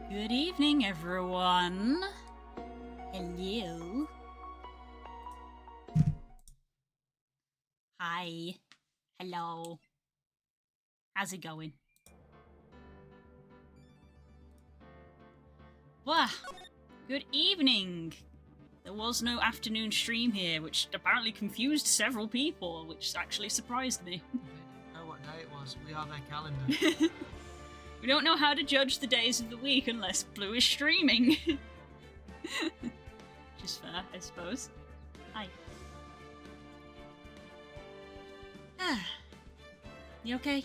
Good evening, everyone. Hello. Hi. Hello. How's it going? Well, good evening. There was no afternoon stream here, which apparently confused several people, which actually surprised me. They didn't know what day it was. We are their calendar. We don't know how to judge the days of the week unless Blue is streaming. Which is fair, I suppose. Hi. You okay?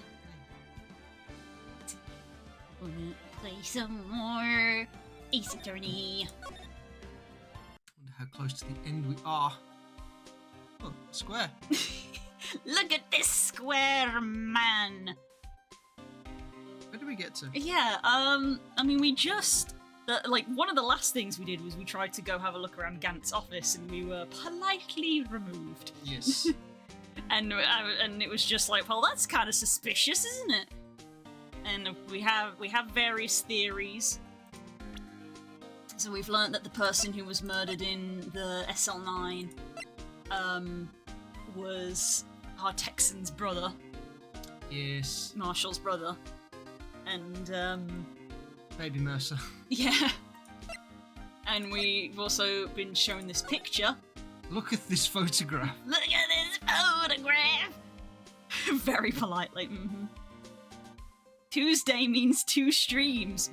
Wanna play some more Ace Attorney? Wonder how close to the end we are. Oh, square. Look at this square man. Where do we get to? Yeah, I mean, we just... one of the last things we did was we tried to go have a look around Gant's office and we were politely removed. Yes. And it was just like, well, that's kind of suspicious, isn't it? And we have various theories. So we've learned that the person who was murdered in the SL9 was our Texan's brother, Yes. Marshall's brother. And Baby Mercer. yeah. And we've also been shown this picture. Look at this photograph. Look at this photograph! Very politely. Tuesday means 2 streams.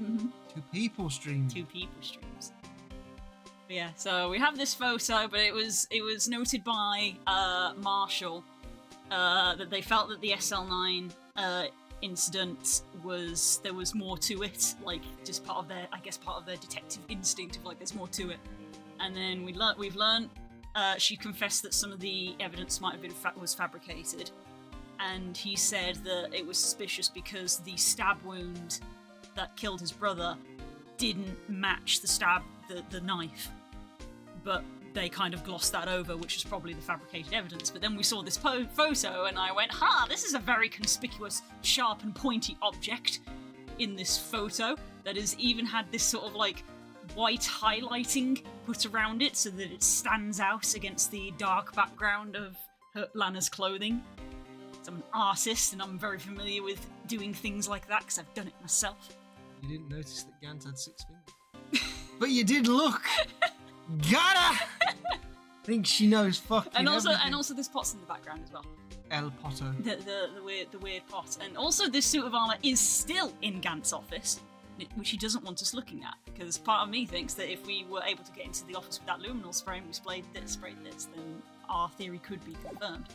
2 people streaming. 2 people streams. But yeah, so we have this photo, but it was noted by Marshall that they felt that the SL9 incident there was more to it, like just part of their detective instinct of like there's more to it. And then we've learned she confessed that some of the evidence might have been was fabricated, and he said that it was suspicious because the stab wound that killed his brother didn't match the knife, but they kind of glossed that over, which is probably the fabricated evidence. But then we saw this photo and I went, this is a very conspicuous, sharp and pointy object in this photo that has even had this sort of like white highlighting put around it so that it stands out against the dark background of Lana's clothing. So I'm an artist and I'm very familiar with doing things like that because I've done it myself. You didn't notice that Gant had 6 fingers. But you did look! Gotta! Think she knows fucking everything. And also this pot's in the background as well. El Potto. The weird pot. And also this suit of armour is still in Gant's office, which he doesn't want us looking at, because part of me thinks that if we were able to get into the office with that luminol spray and we sprayed this, then our theory could be confirmed.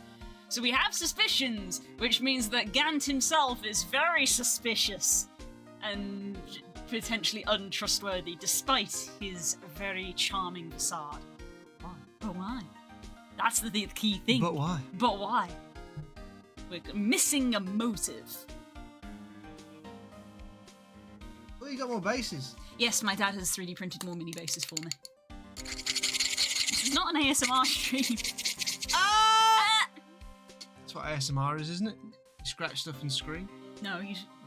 So we have suspicions, which means that Gant himself is very suspicious and potentially untrustworthy, despite his very charming facade. Why? But why? That's the key thing. But why? But why? We're missing a motive. Well, you got more bases. Yes, my dad has 3D printed more mini bases for me. This is not an ASMR stream. That's what ASMR is, isn't it? You scratch stuff and scream. No,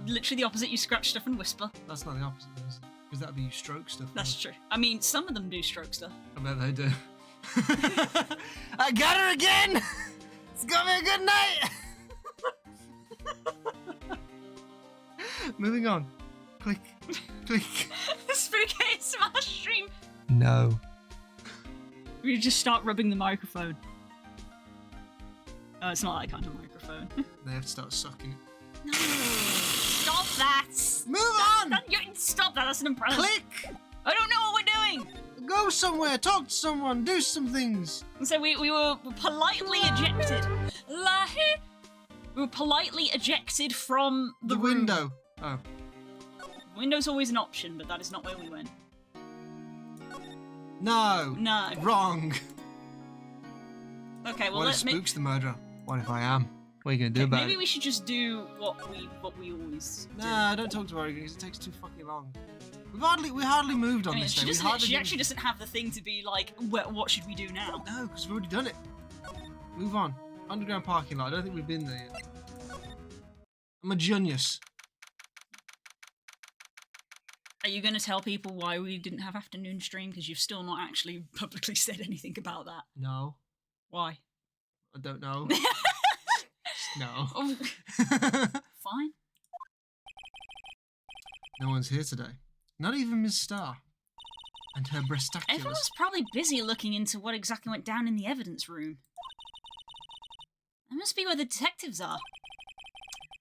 literally the opposite. You scratch stuff and whisper. That's not the opposite, is it? Because that'd be you stroke stuff. That's true. I mean, some of them do stroke stuff. I bet they do. I got her again! It's gonna be a good night! Moving on. Click. Click. Spooky ASMR stream. No. We just start rubbing the microphone. Oh, it's not that kind of microphone. They have to start sucking it. No. Stop that! Move on! Stop that, that's an impression. Click! I don't know what we're doing! Go somewhere, talk to someone, do some things. So we were politely ejected. We were politely ejected from the room. window. Oh. Window's always an option, but that is not where we went. No. No. Wrong. Okay, well What if Spook's the murderer? What if I am? What are you gonna do about maybe it? we should just do what we always do. Nah, don't talk to her because it takes too fucking long. We hardly moved on I mean, this she day. actually doesn't have the thing to be like, what should we do now? No, because we've already done it. Move on. Underground parking lot. I don't think we've been there yet. I'm a genius. Are you going to tell people why we didn't have afternoon stream? Because you've still not actually publicly said anything about that. No. Why? I don't know. No. Oh. Fine. No one's here today. Not even Miss Starr. And her breastaculars. Everyone's probably busy looking into what exactly went down in the evidence room. That must be where the detectives are.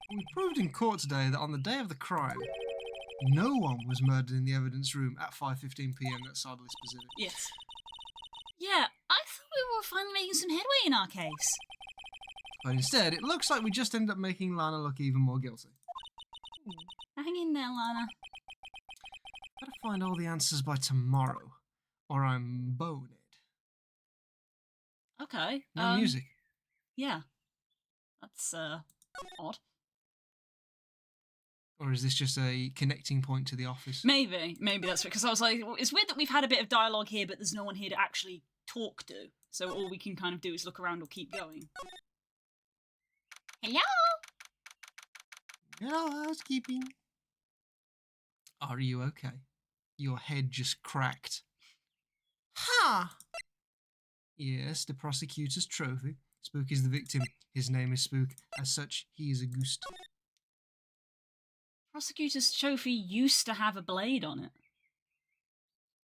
We proved in court today that on the day of the crime, no one was murdered in the evidence room at 5:15 p.m. at Sardalis Pacific. Yes. Yeah, I thought we were finally making some headway in our case. But instead, it looks like we just ended up making Lana look even more guilty. Hang in there, Lana. Gotta find all the answers by tomorrow, or I'm boned. Okay. No music. Yeah. That's, odd. Or is this just a connecting point to the office? Maybe that's because I was like, it's weird that we've had a bit of dialogue here, but there's no one here to actually talk to. So all we can kind of do is look around or keep going. Hello? Hello, housekeeping. Are you okay? Your head just cracked. Ha! Yes, the prosecutor's trophy. Spook is the victim. His name is Spook. As such, he is a ghost. Prosecutor's trophy used to have a blade on it.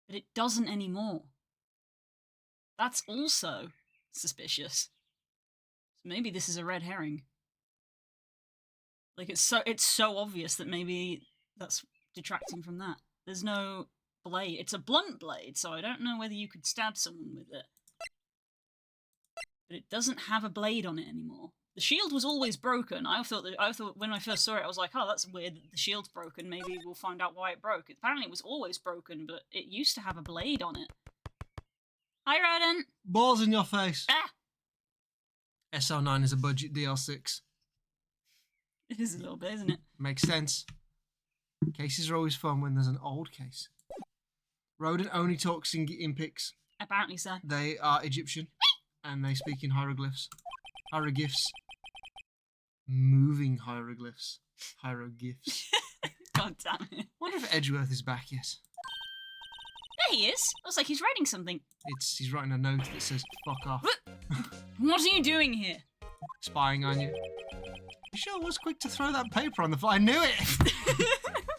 But it doesn't anymore. That's also suspicious. So maybe this is a red herring. Like, it's so obvious that maybe that's detracting from that. There's no blade. It's a blunt blade, so I don't know whether you could stab someone with it. But it doesn't have a blade on it anymore. The shield was always broken. I thought when I first saw it, I was like, oh, that's weird that the shield's broken. Maybe we'll find out why it broke. Apparently it was always broken, but it used to have a blade on it. Hi, Rodent! Balls in your face. Ah! SL9 is a budget DL6. It is a little bit, isn't it? Makes sense. Cases are always fun when there's an old case. Rodent only talks in pics. Apparently so. They are Egyptian, and they speak in hieroglyphs. Hieroglyphs. Moving hieroglyphs. Hieroglyphs. God damn it. I wonder if Edgeworth is back yet. There he is. Looks like he's writing something. He's writing a note that says, fuck off. What are you doing here? Spying on you. You sure was quick to throw that paper on the floor. I knew it!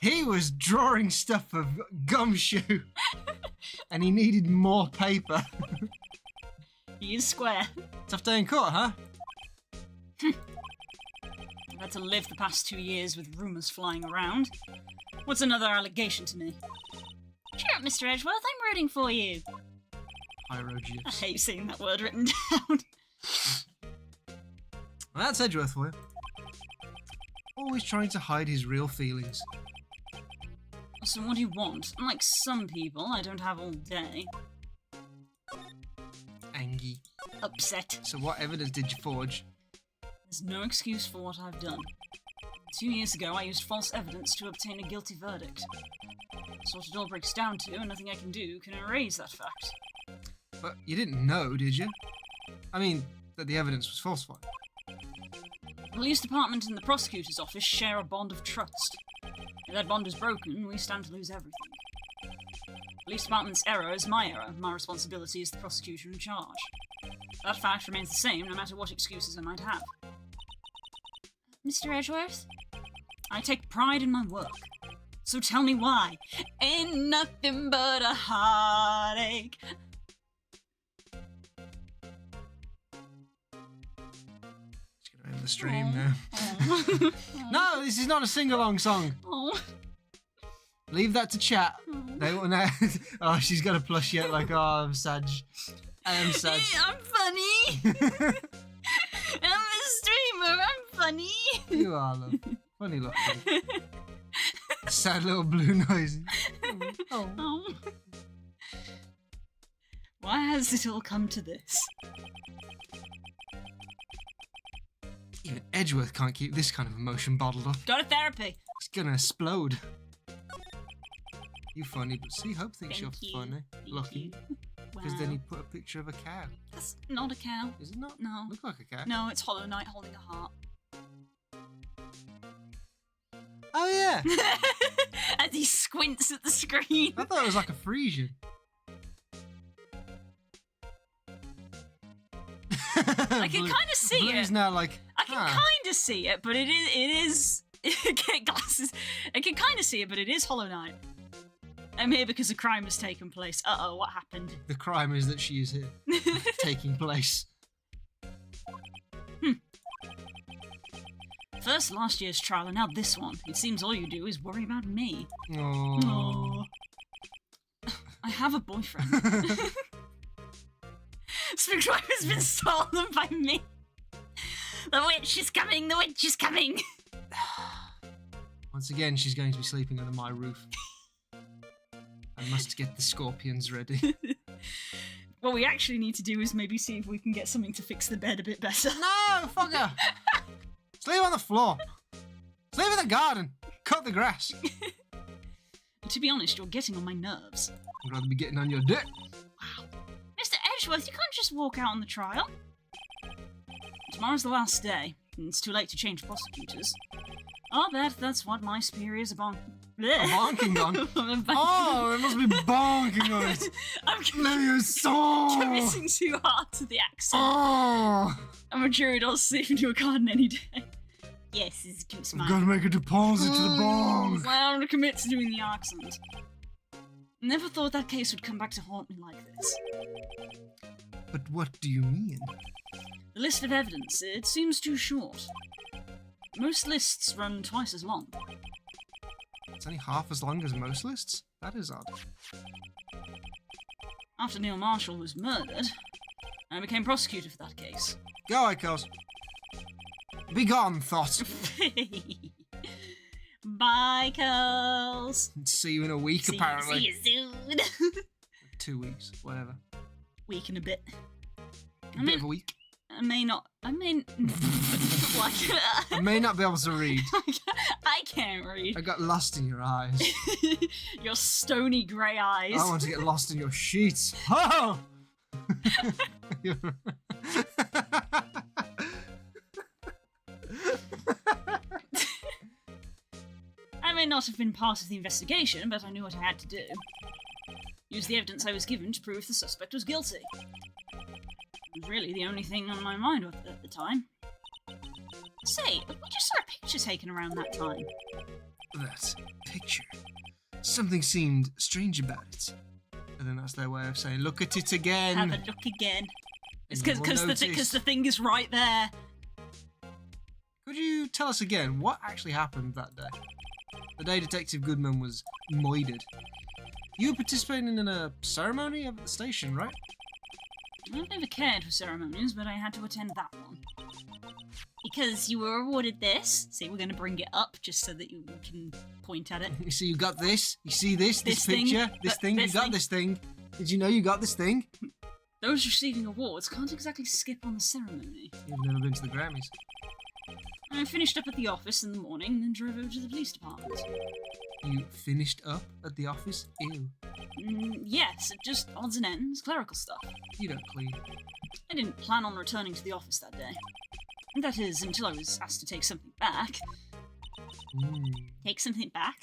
He was drawing stuff of Gumshoe. And he needed more paper. He is square. Tough day in court, huh? I've had to live the past 2 years with rumours flying around. What's another allegation to me? Cheer up, Mr. Edgeworth, I'm rooting for you. I Hieroglyphs. hate seeing that word written down. Well, that's Edgeworth for you. Always trying to hide his real feelings. So what do you want? Unlike some people, I don't have all day. Angie. Upset. So what evidence did you forge? There's no excuse for what I've done. 2 years ago, I used false evidence to obtain a guilty verdict. That's what it all breaks down to, and nothing I can do can erase that fact. But you didn't know, did you? I mean, that the evidence was falsified. The police department and the prosecutor's office share a bond of trust. If that bond is broken, we stand to lose everything. The police department's error is my error. My responsibility is the prosecutor in charge. That fact remains the same no matter what excuses I might have. Mr. Edgeworth? I take pride in my work. So tell me why. Ain't nothing but a heartache. Just gonna end the stream now. No, this is not a sing-along song. Oh. Leave that to chat. They will know. Oh, she's got a plush yet. Like, oh, I'm sad. I am sad. I'm funny. I'm a streamer. I'm funny. You are, love. Funny looking. Sad little blue noises. Oh. Oh. Why has it all come to this? Even Edgeworth can't keep this kind of emotion bottled up. Go to therapy. It's gonna explode. You funny, but see, Hope thinks Thank you're you. funny. Thank Lucky. you. Because Wow. then he put a picture of a cow. That's not a cow. Is it not? No. Look like a cow. No, it's Hollow Knight holding a heart. Oh, yeah. As he squints points at the screen. I thought it was like a Frisian. I can kind of see Blue's it. now like, I can kind of see it, but it is. Get glasses. I can kind of see it, but it is Hollow Knight. I'm here because a crime has taken place. Uh-oh, what happened? The crime is that she is here, taking place. First last year's trial, and now this one. It seems all you do is worry about me. Oh. I have a boyfriend. Spooklife has been stolen by me. The witch is coming, the witch is coming. Once again, she's going to be sleeping under my roof. I must get the scorpions ready. What we actually need to do is maybe see if we can get something to fix the bed a bit better. No, fucker! Sleep on the floor. Sleep in the garden. Cut the grass. To be honest, you're getting on my nerves. I'd rather be getting on your dick. Wow. Mr. Edgeworth, you can't just walk out on the trial. Tomorrow's the last day, and it's too late to change prosecutors. I'll bet that's what my superiors are Bonking on? Oh, it must be bonking on it. I'm Let me so. committing too hard to the accent. Oh. I'm a jury doll sleep into a garden any day. Yes, it's a cute smile. I've got to make a deposit to the bong. I'm gonna commit to doing the accent. Never thought that case would come back to haunt me like this. But what do you mean? The list of evidence, it seems too short. Most lists run twice as long. It's only half as long as most lists? That is odd. After Neil Marshall was murdered, I became prosecutor for that case. Go, Echoes. Be gone, thought. Bye, Curls. See you in a week, apparently. See you soon. 2 weeks, whatever. Week and a bit. A bit of a week. I may not. like. I may not be able to read. I can't read. I got lost in your eyes. Your stony grey eyes. I want to get lost in your sheets. Oh! I may not have been part of the investigation, but I knew what I had to do. Use the evidence I was given to prove the suspect was guilty. It was really the only thing on my mind at the time. Say, we just saw a picture taken around that time. That picture. Something seemed strange about it. And then that's their way of saying, look at it again. Have a look again. It's And you will because the thing is right there. Could you tell us again what actually happened that day? The day Detective Goodman was moided. You were participating in a ceremony up at the station, right? I've never cared for ceremonies, but I had to attend that one. Because you were awarded this. See, we're going to bring it up just so that you can point at it. You see, you got this. You see this This thing, picture, this thing. You got this thing. Did you know you got this thing? Those receiving awards can't exactly skip on the ceremony. You've never been to the Grammys. I finished up at the office in the morning and then drove over to the police department. You finished up at the office? Ew. Yes, just odds and ends, clerical stuff. You don't clean. I didn't plan on returning to the office that day. That is, until I was asked to take something back. Take something back?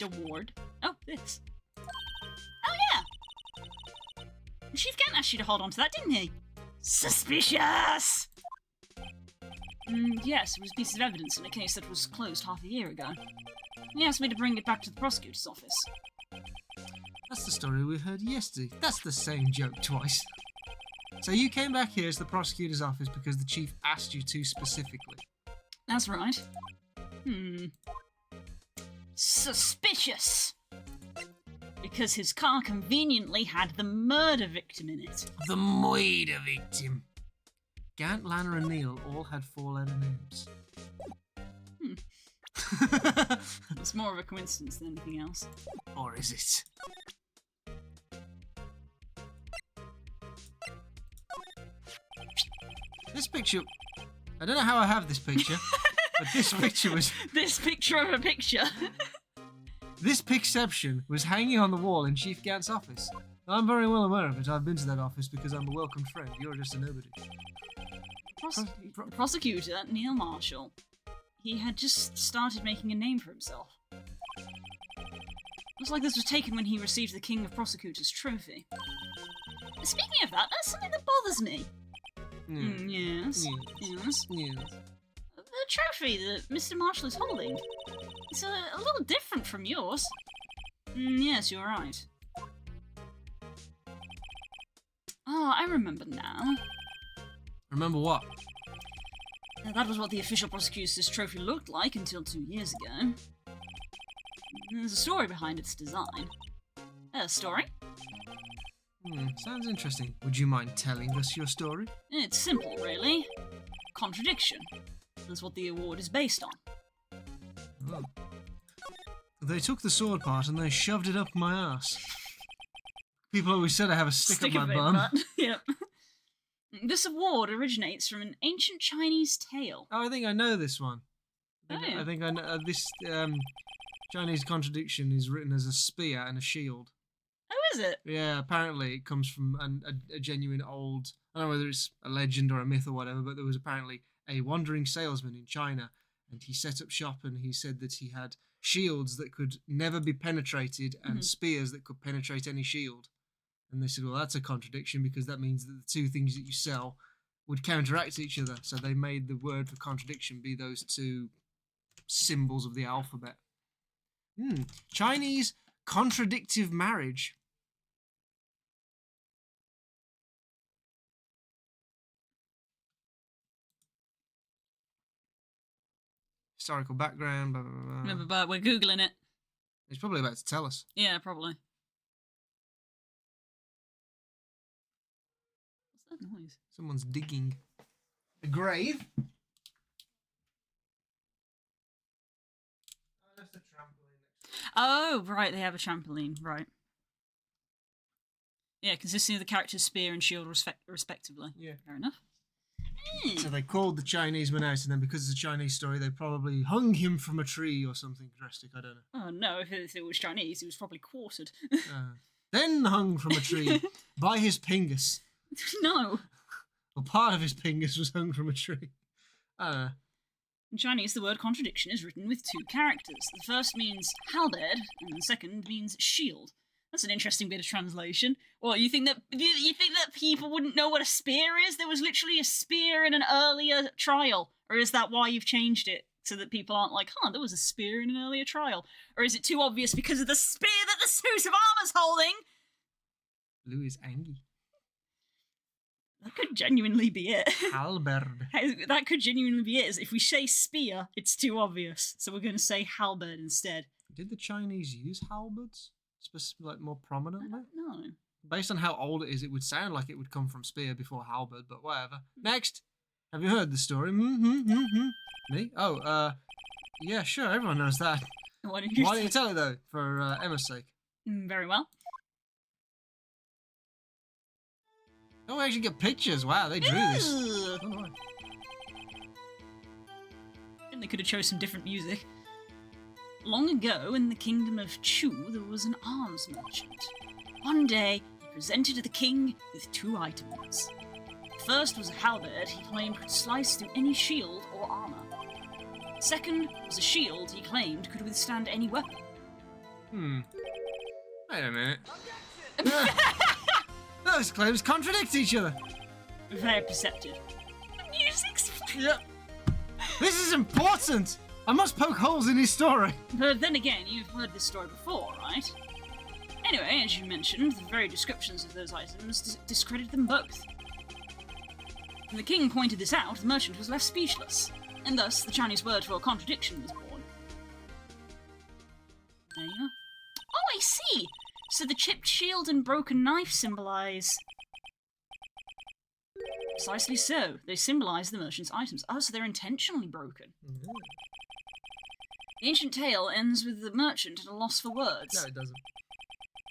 Award? Oh, this. Oh, yeah! Chief Kent asked you to hold on to that, didn't he? Suspicious! Yes, it was a piece of evidence in a case that was closed half a year ago. He asked me to bring it back to the prosecutor's office. That's the story we heard yesterday. That's the same joke twice. So you came back here to the prosecutor's office because the chief asked you to specifically. That's right. Suspicious! Because his car conveniently had the murder victim in it. The murder victim. Gant, Lana, and Neil all had 4-letter names. It's more of a coincidence than anything else. Or is it? This picture... I don't know how I have this picture, but this picture was... This picture of a picture. This picception was hanging on the wall in Chief Gant's office. I'm very well aware of it. I've been to that office because I'm a welcome friend. You're just a nobody. The prosecutor, Neil Marshall, he had just started making a name for himself. Looks like this was taken when he received the King of Prosecutors trophy. Speaking of that, that's something that bothers me. Yes. The trophy that Mr. Marshall is holding. It's a little different from yours. Yes, you're right. Oh, I remember now. Remember what? That was what the official prosecutor's trophy looked like until 2 years ago. There's a story behind its design. A story? Sounds interesting. Would you mind telling us your story? It's simple, really. Contradiction. That's what the award is based on. Oh. They took the sword part and they shoved it up my ass. People always said I have a stick up my bum. Yep. This award originates from an ancient Chinese tale. Oh, I think I know this one. Yeah. I think I know this Chinese contradiction is written as a spear and a shield. Oh, is it? Yeah, apparently it comes from a genuine old, I don't know whether it's a legend or a myth or whatever, but there was apparently a wandering salesman in China, and he set up shop and he said that he had shields that could never be penetrated and spears that could penetrate any shield. And they said, well, that's a contradiction because that means that the two things that you sell would counteract each other. So they made the word for contradiction be those two symbols of the alphabet. Chinese contradictive marriage. Historical background, blah, blah, blah. But we're Googling it. He's probably about to tell us. Yeah, probably. What's that noise? Someone's digging a grave. Oh, that's the trampoline. Oh, right, they have a trampoline, right. Yeah, consisting of the character's spear and shield respectively. Yeah. Fair enough. So they called the Chinese man out, and then because it's a Chinese story, they probably hung him from a tree or something drastic. I don't know. Oh no, if it was Chinese, he was probably quartered. Then hung from a tree by his pingus. No. Well, part of his pingus was hung from a tree. In Chinese, the word contradiction is written with two characters. The first means halberd, and the second means shield. That's an interesting bit of translation. What, you think that people wouldn't know what a spear is? There was literally a spear in an earlier trial. Or is that why you've changed it? So that people aren't like, there was a spear in an earlier trial. Or is it too obvious because of the spear that the suit of armour's holding? Blue is angry. That could genuinely be it. Halberd. That could genuinely be it. If we say spear, it's too obvious. So we're going to say halberd instead. Did the Chinese use halberds? Like more prominently? No. Based on how old it is, it would sound like it would come from spear before halberd, but whatever. Next! Have you heard the story? Me? Oh, yeah, sure, everyone knows that. Why don't you tell it, though, for Emma's sake? Very well. Oh, we actually get pictures. Wow, they drew this. Oh, no. I think they could have chose some different music. Long ago, in the kingdom of Chu, there was an arms merchant. One day, he presented the king with two items. The first was a halberd he claimed could slice through any shield or armour. The second was a shield he claimed could withstand any weapon. Wait a minute. Those claims contradict each other. Very perceptive. The music's... Yeah. This is important! I must poke holes in his story. But then again, you've heard this story before, right? Anyway, as you mentioned, the very descriptions of those items discredit them both. When the king pointed this out, the merchant was left speechless, and thus the Chinese word for contradiction was born. There you are. Oh, I see! So the chipped shield and broken knife symbolise... Precisely so. They symbolise the merchant's items. Oh, so they're intentionally broken. The ancient tale ends with the merchant at a loss for words. No, it doesn't.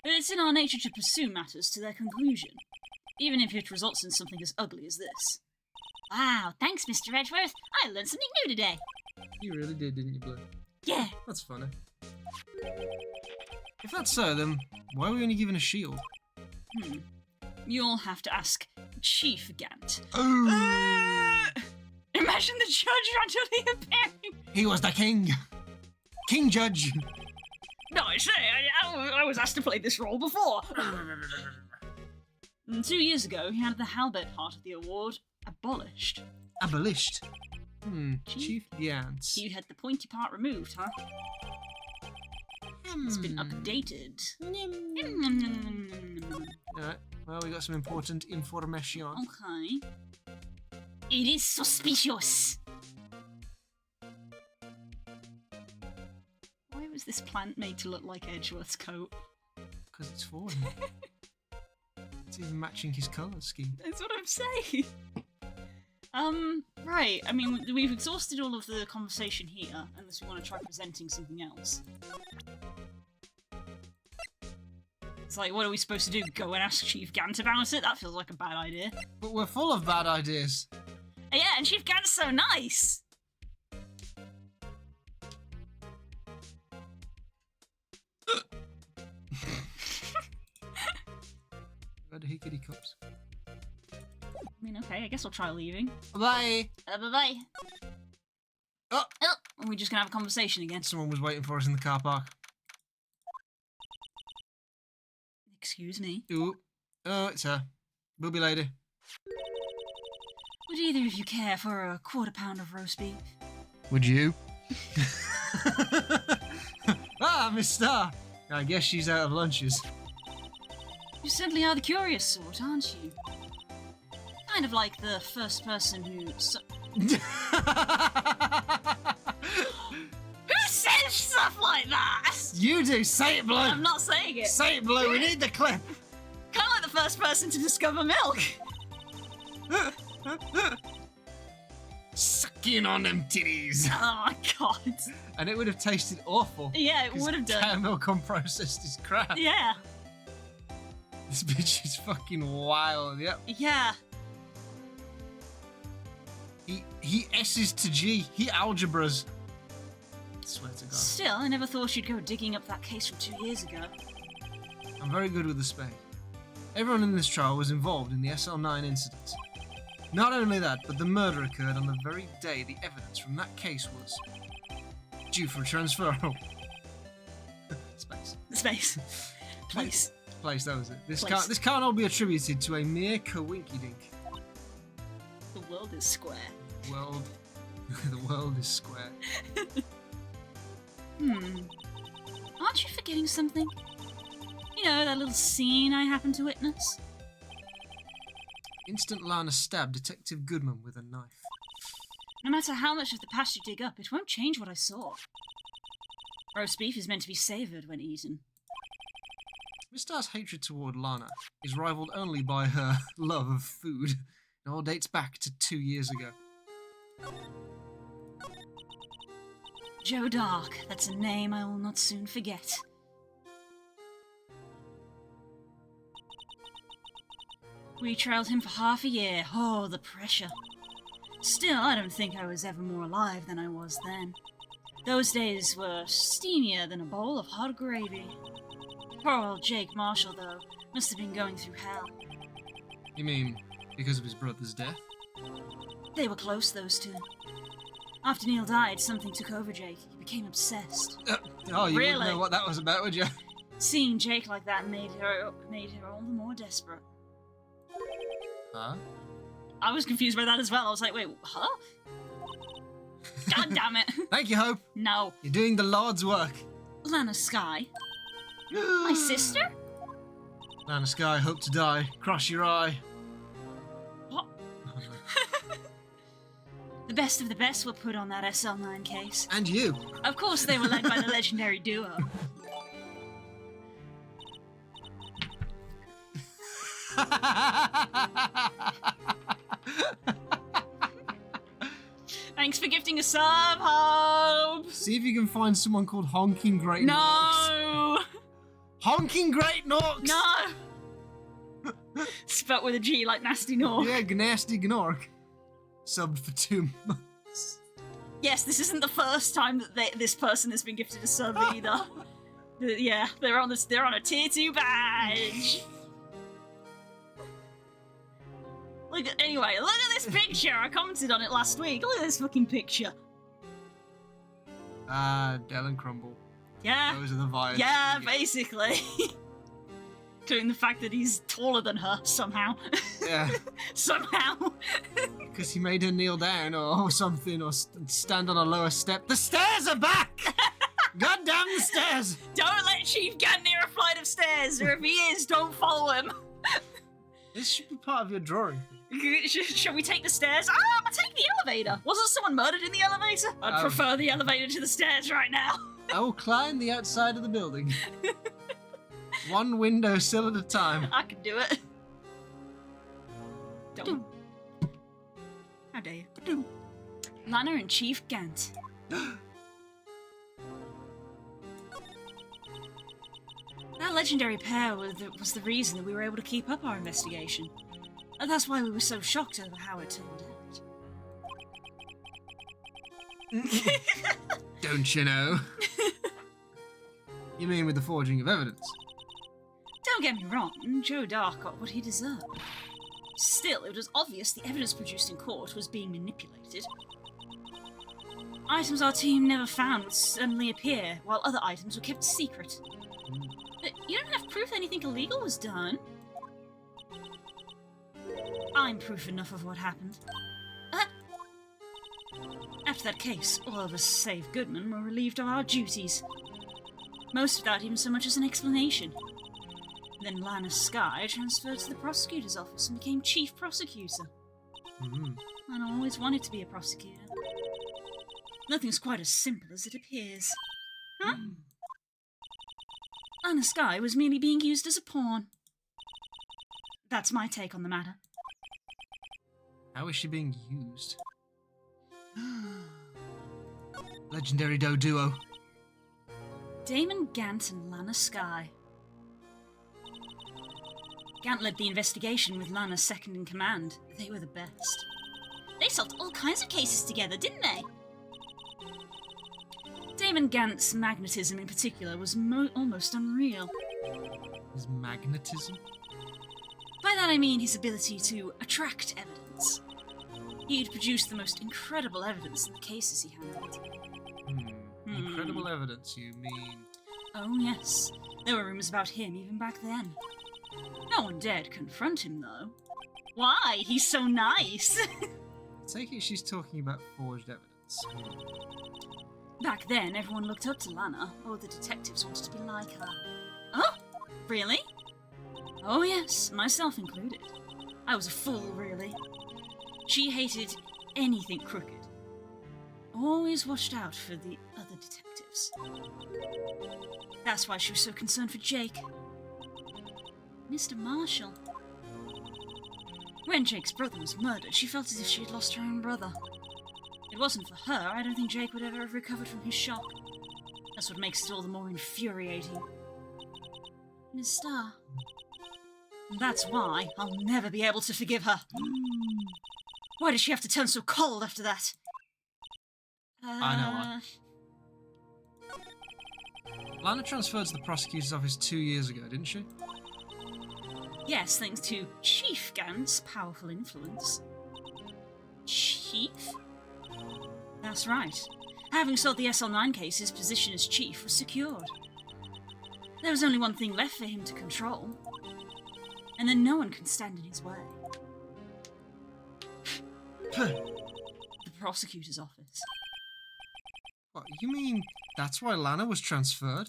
But it's in our nature to pursue matters to their conclusion, even if it results in something as ugly as this. Wow, thanks, Mr. Edgeworth. I learned something new today. You really did, didn't you, Blue? Yeah. That's funny. If that's so, then why are we only given a shield? You'll have to ask Chief Gant. Oh! Imagine the judge randomly appearing. He was the king. King Judge. No, I say, I was asked to play this role before. And 2 years ago, he had the halberd part of the award abolished. Abolished. Chief Gantz. You had the pointy part removed, huh? It's been updated. Alright, well, we got some important information. Okay. It is suspicious. Why was this plant made to look like Edgeworth's coat? Because it's for him. It's even matching his colour scheme. That's what I'm saying. Right. I mean, we've exhausted all of the conversation here, unless we want to try presenting something else. It's like, what are we supposed to do? Go and ask Chief Gant about it? That feels like a bad idea. But we're full of bad ideas. Yeah, and Chief Gant's so nice! Red hickety cups. I mean, okay, I guess I'll try leaving. Bye! Bye-bye. Oh! Are we just gonna have a conversation again? Someone was waiting for us in the car park. Excuse me. Ooh. Oh, it's her. Booby lady. Would either of you care for a quarter pound of roast beef? Would you? Ah, Miss Star! I guess she's out of lunches. You certainly are the curious sort, aren't you? Kind of like the first person who... Who says stuff like that? You do! Say it, Blue! I'm not saying it. Say it, Blue! We need the clip! Kind of like the first person to discover milk. Sucking on them titties! Oh my god. And it would have tasted awful. Yeah, it would have done. Cow milk unprocessed is crap. Yeah. This bitch is fucking wild, yep. Yeah. He S's to G. He algebras. I swear to God. Still, I never thought you'd go digging up that case from 2 years ago. I'm very good with the spade. Everyone in this trial was involved in the SL9 incident. Not only that, but the murder occurred on the very day the evidence from that case was due for transferal. Space. Space. Place. Place, that was it. This Place. can't all be attributed to a mere coinkydink. The world is square. The world is square. Aren't you forgetting something? You know, that little scene I happened to witness? Instant Lana stabbed Detective Goodman with a knife. No matter how much of the past you dig up, it won't change what I saw. Roast beef is meant to be savoured when eaten. Miss Star's hatred toward Lana is rivaled only by her love of food. It all dates back to 2 years ago. Joe Dark, that's a name I will not soon forget. We trailed him for half a year. Oh, the pressure. Still, I don't think I was ever more alive than I was then. Those days were steamier than a bowl of hot gravy. Poor old Jake Marshall, though, must have been going through hell. You mean because of his brother's death? They were close, those two. After Neil died, something took over Jake. He became obsessed. Oh, you Really? wouldn't know what that was about, would you? Seeing Jake like that made her all the more desperate. Huh? I was confused by that as well. I was like, wait, huh? God damn it. Thank you, Hope. No. You're doing the Lord's work. Lana Skye? My sister? Lana Skye, hope to die. Cross your eye. What? The best of the best were put on that SL9 case. And you. Of course they were led by the legendary duo. Thanks for gifting a sub, Hope! See if you can find someone called Honking Great Norks. No! Honking Great Norks! No! Spelt with a G like Nasty Nork. Yeah, Gnasty Gnork. Subbed for 2 months. Yes, this isn't the first time that this person has been gifted a sub either. Yeah, they're on a tier 2 badge. Anyway, look at this picture. I commented on it last week. Look at this fucking picture. Ah, Dell and Crumble. Yeah. Those are the vibes. Yeah, basically. Including the fact that he's taller than her somehow. Yeah. Somehow. Because he made her kneel down or something, or stand on a lower step. The stairs are back! God damn the stairs! Don't let Chief get near a flight of stairs, or if he is, don't follow him. This should be part of your drawing. Shall we take the stairs? I'll take the elevator. Wasn't someone murdered in the elevator? I'd prefer the elevator to the stairs right now. I will climb the outside of the building. One window sill at a time. I can do it. Don't. How dare you? Lana and Chief Gant. That legendary pair was the reason that we were able to keep up our investigation. And that's why we were so shocked over how it turned out. Don't you know? You mean with the forging of evidence? Don't get me wrong, Joe Dark got what he deserved. Still, it was obvious the evidence produced in court was being manipulated. Items our team never found would suddenly appear, while other items were kept secret. But you don't have proof anything illegal was done. I'm proof enough of what happened. After that case, all of us, save Goodman, were relieved of our duties. Most without even so much as an explanation. Then Lana Skye transferred to the prosecutor's office and became chief prosecutor. And I always wanted to be a prosecutor. Nothing's quite as simple as it appears. Huh? Lana Skye was merely being used as a pawn. That's my take on the matter. How is she being used? Legendary duo. Damon Gant and Lana Skye. Gant led the investigation with Lana second in command. They were the best. They solved all kinds of cases together, didn't they? Damon Gant's magnetism in particular was almost unreal. His magnetism? By that I mean his ability to attract evidence. He'd produced the most incredible evidence in the cases he handled. Incredible evidence, you mean? Oh yes, there were rumours about him even back then. No one dared confront him, though. Why? He's so nice! I take it she's talking about forged evidence. Back then, everyone looked up to Lana. All the detectives wanted to be like her. Oh? Really? Oh yes, myself included. I was a fool, really. She hated anything crooked. Always watched out for the other detectives. That's why she was so concerned for Jake. Mr. Marshall. When Jake's brother was murdered, she felt as if she had lost her own brother. If it wasn't for her, I don't think Jake would ever have recovered from his shock. That's what makes it all the more infuriating. Miss Starr. That's why I'll never be able to forgive her. Why did she have to turn so cold after that? I know what. Lana transferred to the prosecutor's office 2 years ago, didn't she? Yes, thanks to Chief Gant's powerful influence. Chief? That's right. Having solved the SL9 case, his position as chief was secured. There was only one thing left for him to control. And then no one can stand in his way. The prosecutor's office. What, you mean that's why Lana was transferred?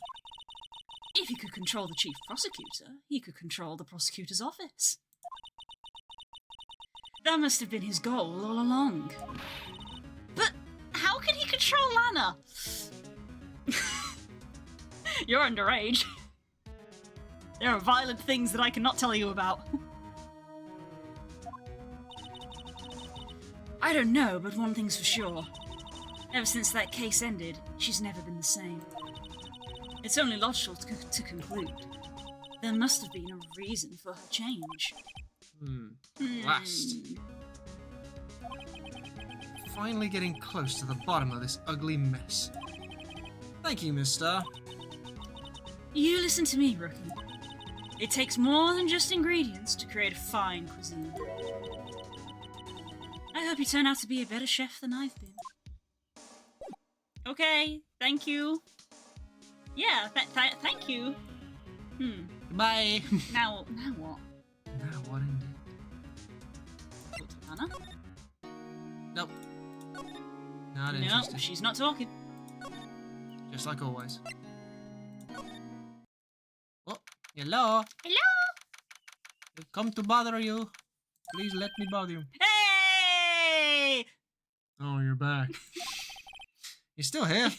If he could control the chief prosecutor, he could control the prosecutor's office. That must have been his goal all along. But how can he control Lana? You're underage. There are violent things that I cannot tell you about. I don't know, but one thing's for sure. Ever since that case ended, she's never been the same. It's only logical to conclude. There must have been a reason for her change. Last. Finally getting close to the bottom of this ugly mess. Thank you, Miss Starr. You listen to me, rookie. It takes more than just ingredients to create a fine cuisine. I hope you turn out to be a better chef than I've been. Okay, thank you. Yeah, thank you. Goodbye. Now what? Now what indeed? Talk to Lana? Nope. Not No, interested. she's not talking. Just like always. Oh, hello. Hello? I've come to bother you. Please let me bother you. Hey! Oh, you're back. You're still here.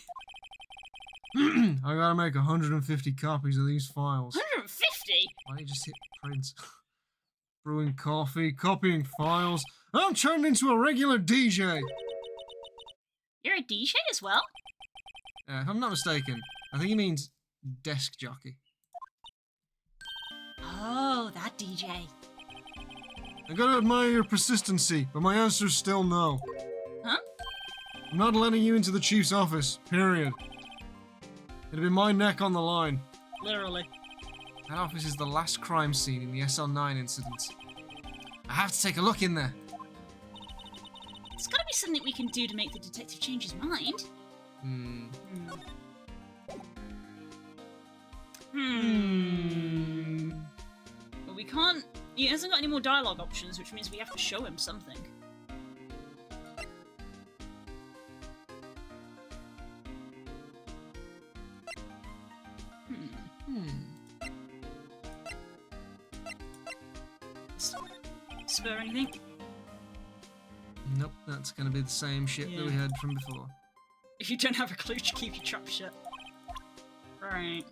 I gotta make 150 copies of these files. 150? Why don't you just hit print? Brewing coffee, copying files. I'm turned into a regular DJ. You're a DJ as well? If I'm not mistaken, I think he means desk jockey. Oh, that DJ. I gotta admire your persistency, but my answer's still no. Huh? I'm not letting you into the chief's office, period. It'll be my neck on the line. Literally. That office is the last crime scene in the SL9 incident. I have to take a look in there. There's gotta be something we can do to make the detective change his mind. But we can't... He hasn't got any more dialogue options, which means we have to show him something. Spur anything? Nope, that's gonna be the same shit that we had from before. If you don't have a clue, to keep your trap shut. Right.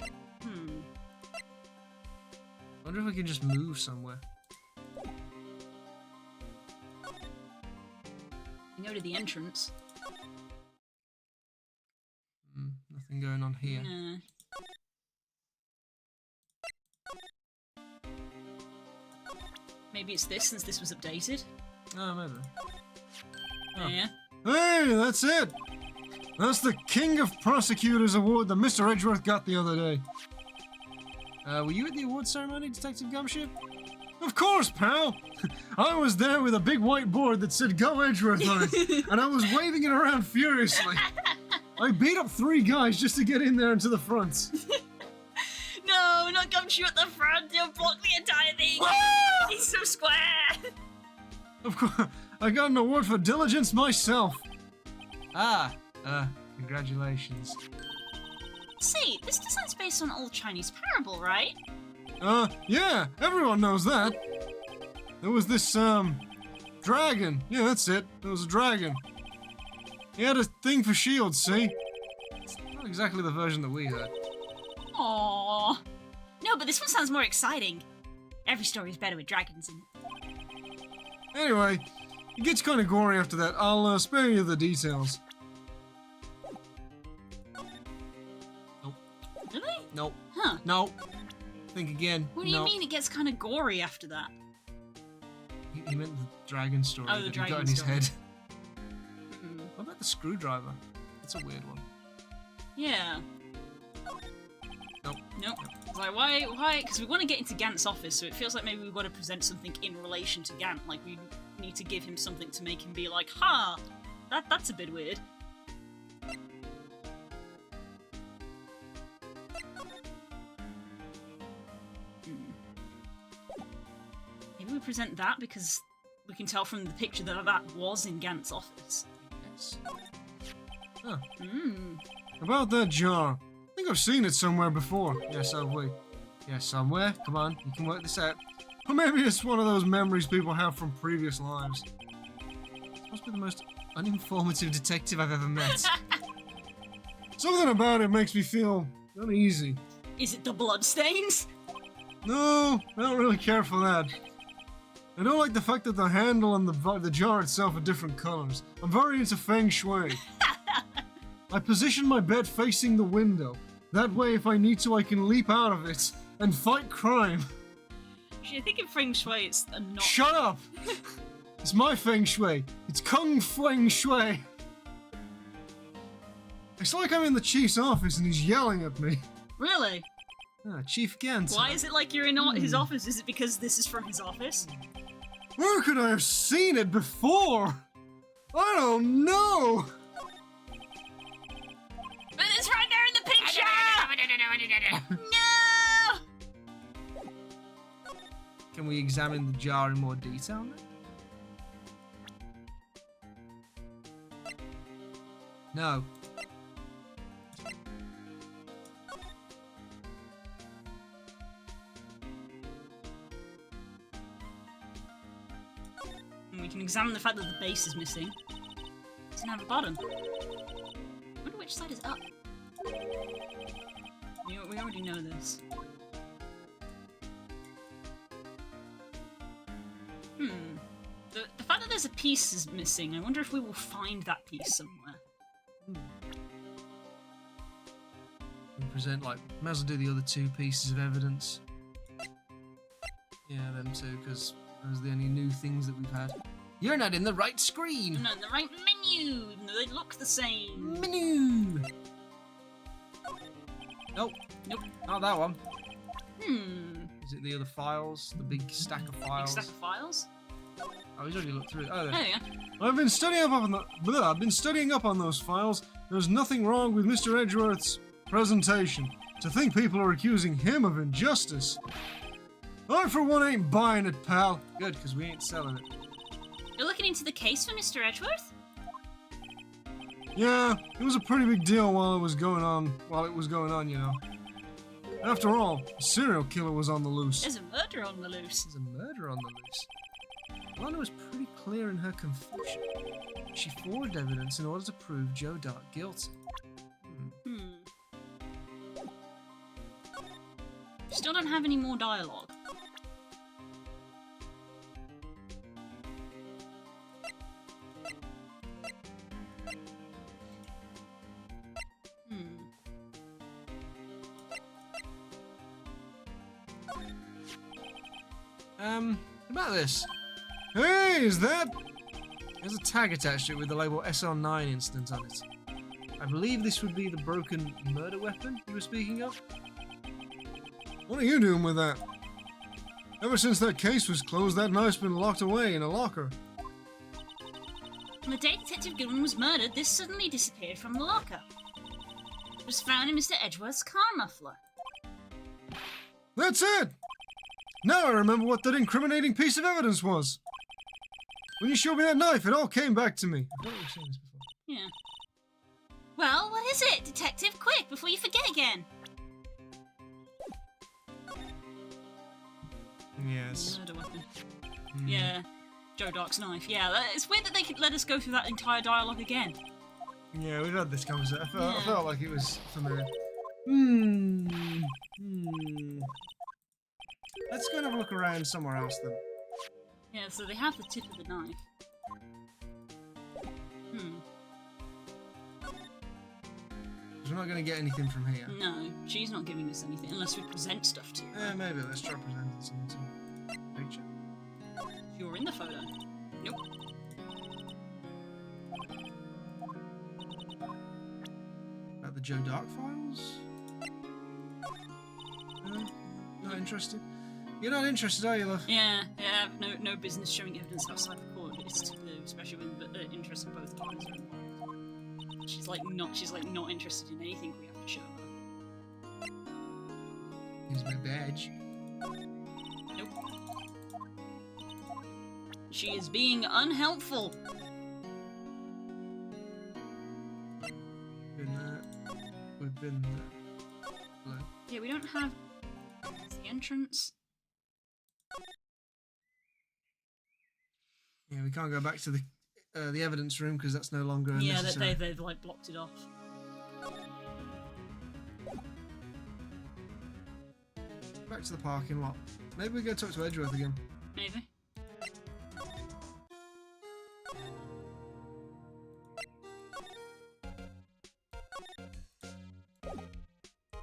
Wonder if we can just move somewhere. You go to the entrance. Nothing going on here. Nah. Maybe it's this, since this was updated. Oh, maybe. Oh. Yeah. Hey, that's it! That's the King of Prosecutors award that Mr. Edgeworth got the other day. Were you at the award ceremony, Detective Gumshoe? Of course, pal! I was there with a big white board that said Go Edgeworth on it, and I was waving it around furiously. I beat up 3 guys just to get in there and to the front. No, not Gumshoe at the front, he'll block the entire thing! He's so square! Of course, I got an award for diligence myself. Congratulations. See, this design's based on an old Chinese parable, right? Yeah, everyone knows that. There was this, dragon. Yeah, that's it. There was a dragon. He had a thing for shields, see? It's not exactly the version that we had. Aww. No, but this one sounds more exciting. Every story is better with dragons in it. Anyway, it gets kind of gory after that. I'll spare you the details. Nope. Really? Nope. Huh. Nope. Think again. What do you mean it gets kind of gory after that? He meant the dragon story Oh, the that he dragon got in his story. head. What about the screwdriver? That's a weird one. Yeah. Nope. Nope. Like, why? Because we want to get into Gant's office, so it feels like maybe we want to present something in relation to Gant. Like, we need to give him something to make him be like, ha! That's a bit weird. Maybe we present that because we can tell from the picture that that was in Gant's office. Yes. Huh. About that jar. I think I've seen it somewhere before. Yes, have we? Yes, somewhere. Come on, you can work this out. Or maybe it's one of those memories people have from previous lives. This must be the most uninformative detective I've ever met. Something about it makes me feel uneasy. Is it the bloodstains? No, I don't really care for that. I don't like the fact that the handle and the jar itself are different colors. I'm very into feng shui. I position my bed facing the window. That way, if I need to, I can leap out of it and fight crime. Actually, I think in feng shui it's a not. Shut up! It's my feng shui. It's kung feng shui. It's like I'm in the chief's office and he's yelling at me. Really? Chief Gant. Why is it like you're in his office? Is it because this is from his office? Where could I have seen it before? I don't know. But it's right there in the picture! No! Can we examine the jar in more detail now? No. And we can examine the fact that the base is missing. It doesn't have a bottom. I wonder which side is up. We already know this. The fact that there's a piece is missing, I wonder if we will find that piece somewhere. We present, like, may as well do the other two pieces of evidence. Yeah, them two, because those are the only new things that we've had. You're not in the right screen! No, the right menu! Even though they look the same. Menu! Nope. Nope. Not that one. Is it the other files? The big stack of files? Big stack of files? Oh, he's already looked through it. Oh, there. There you go. I've been studying up on those files. There's nothing wrong with Mr. Edgeworth's presentation. To think people are accusing him of injustice. I, for one, ain't buying it, pal. Good, because we ain't selling it. You're looking into the case for Mr. Edgeworth? Yeah, it was a pretty big deal while it was going on, you know. After all, a serial killer was on the loose. There's a murder on the loose. There's a murder on the loose. Lana was pretty clear in her confession. She forged evidence in order to prove Joe Dark guilty. Still don't have any more dialogue. What about this? Hey, is that? There's a tag attached to it with the label SL9 incident on it. I believe this would be the broken murder weapon you were speaking of. What are you doing with that? Ever since that case was closed, that knife's been locked away in a locker. On the day Detective Goodwin was murdered, this suddenly disappeared from the locker. It was found in Mr. Edgeworth's car muffler. That's it! Now I remember what that incriminating piece of evidence was. When you showed me that knife, it all came back to me. I thought we've seen this before. Yeah. Well, what is it, Detective? Quick, before you forget again. Yes. Murder weapon. Yeah. Joe Dark's knife. Yeah, it's weird that they could let us go through that entire dialogue again. Yeah, we've had this conversation. I felt like it was familiar. Let's go and have a look around somewhere else then. Yeah, so they have the tip of the knife. Because we're not going to get anything from here. No, she's not giving us anything unless we present stuff to her. Yeah, maybe. Let's try presenting something to picture. You're in the photo. Nope. About the Joe Dark files? Not interested? You're not interested, are you, love? Yeah, no business showing evidence outside the court. It's to do, especially when the interest of both parties are involved. She's like not interested in anything we have to show her. Here's my badge. Nope. She is being unhelpful. Been there. We've been there. Hello. Yeah, we don't have the entrance. Yeah, we can't go back to the evidence room because that's no longer necessary. Yeah, they've like blocked it off. Back to the parking lot. Maybe we go talk to Edgeworth again. Maybe.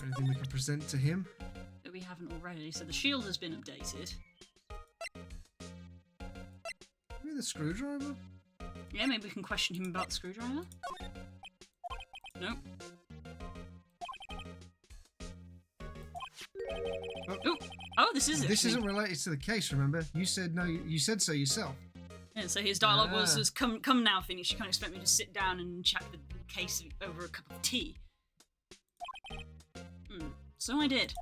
Anything we can present to him? That we haven't already. So the shield has been updated. Maybe the screwdriver? Yeah, maybe we can question him about the screwdriver. Nope. Oh, this is it. This isn't related to the case, remember? You said no. You said so yourself. Yeah, so his dialogue was come now, Phineas. You can't expect me to sit down and chat the case over a cup of tea. So I did.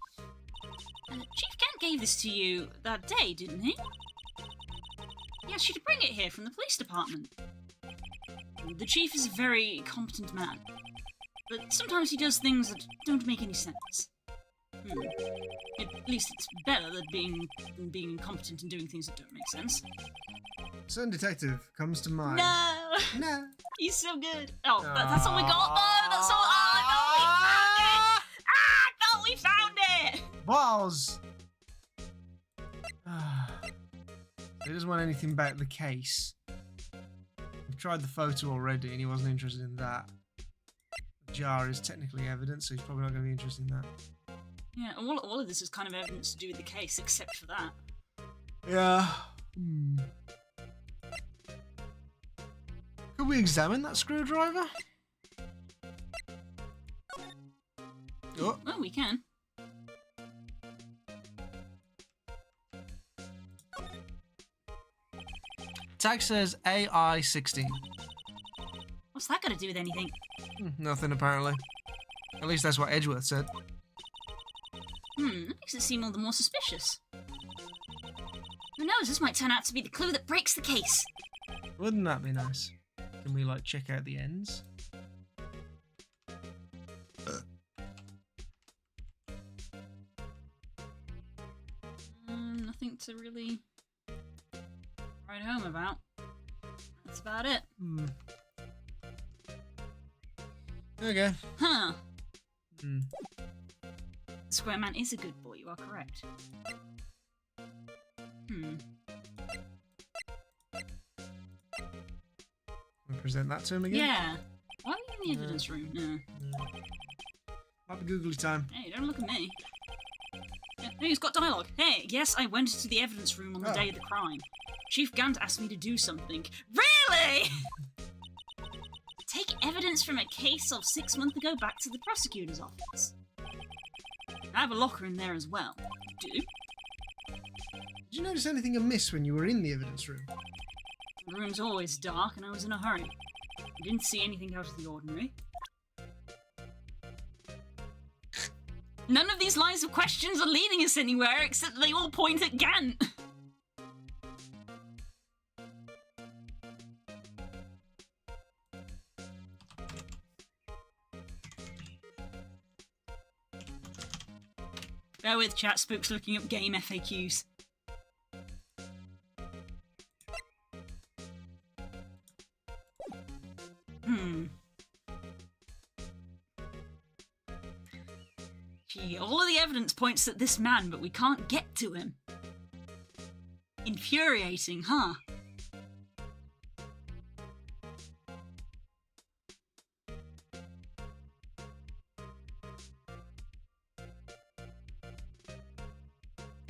Chief Kent gave this to you that day, didn't he? He asked you to bring it here from the police department. The chief is a very competent man, but sometimes he does things that don't make any sense. At least it's better than being incompetent and doing things that don't make sense. Certain detective comes to mind. No! No. He's so good. Oh, that's all we got though! That's all. I thought we found it! Balls! He doesn't want anything about the case. We've tried the photo already and he wasn't interested in that. The jar is technically evidence, so he's probably not going to be interested in that. Yeah, all of this is kind of evidence to do with the case, except for that. Yeah. Could we examine that screwdriver? Oh. Well, we can. Tag says AI-16. What's that got to do with anything? Nothing, apparently. At least that's what Edgeworth said. That makes it seem all the more suspicious. Who knows, this might turn out to be the clue that breaks the case. Wouldn't that be nice? Can we, like, check out the ends? Nothing to really write home about. That's about it. Okay. Huh. Square Man is a good boy, you are correct. We'll present that to him again? Yeah. Why are you in the evidence room? No. Might be googly time. Hey, don't look at me. Hey, he's got dialogue. Hey, yes, I went to the evidence room on the day of the crime. Chief Gant asked me to do something. Really? Take evidence from a case of 6 months ago back to the prosecutor's office. I have a locker in there as well. Do? Did you notice anything amiss when you were in the evidence room? The room's always dark and I was in a hurry. I didn't see anything out of the ordinary. None of these lines of questions are leading us anywhere except they all point at Gant. Bear with, chat. Spook's looking up game FAQs. Gee, all of the evidence points at this man, but we can't get to him. Infuriating, huh?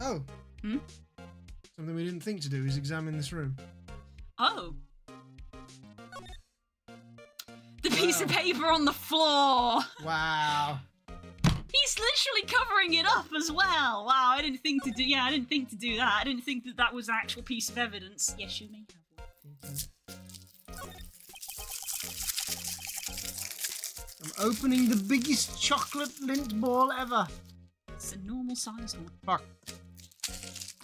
Oh. Something we didn't think to do is examine this room. Oh. The piece of paper on the floor! Wow. He's literally covering it up as well! Wow, I didn't think to do that. I didn't think that that was an actual piece of evidence. Yes, you may have one. I'm opening the biggest chocolate lint ball ever. It's a normal sized one. Fuck.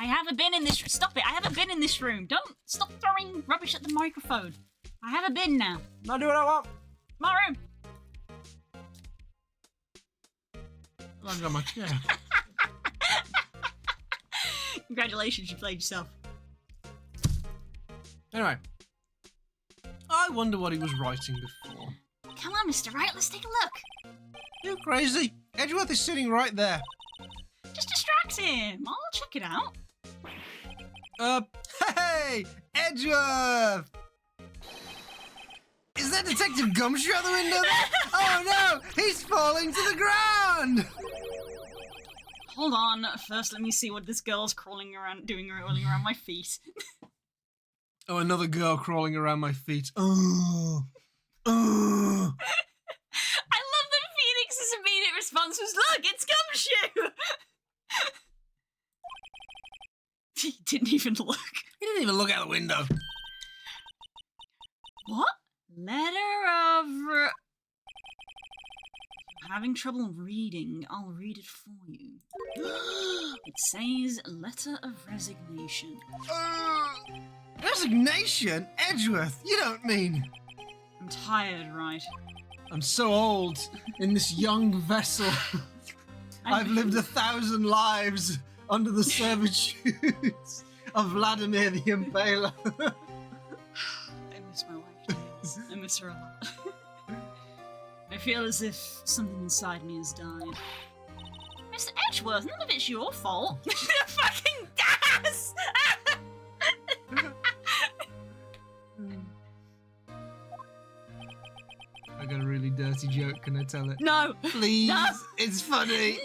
I have a bin in this. Stop it! I have a bin in this room. Don't stop throwing rubbish at the microphone. I have a bin now. I'll do what I want. My room. I've got my chair. Congratulations, you played yourself. Anyway, I wonder what he was writing before. Come on, Mr. Wright, let's take a look. You crazy? Edgeworth is sitting right there. Just distract him. I'll check it out. Hey! Edgeworth! Is that Detective Gumshoe out the window there? Oh no! He's falling to the ground! Hold on. First, let me see what this girl's rolling around my feet. Oh, another girl crawling around my feet. Oh. Oh. I love that Phoenix's immediate response was, look, it's Gumshoe! He didn't even look. He didn't even look out the window. What? Letter of... having trouble reading, I'll read it for you. It says letter of resignation. Resignation? Edgeworth, you don't mean... I'm tired, right? I'm so old in this young vessel. I've lived 1,000 lives under the servitude of Vladimir the Impaler. I miss my wife, James. I miss her a lot. I feel as if something inside me has died. Mr. Edgeworth, none of it's your fault. Fucking gas! I got a really dirty joke, can I tell it? No! Please, No. it's funny.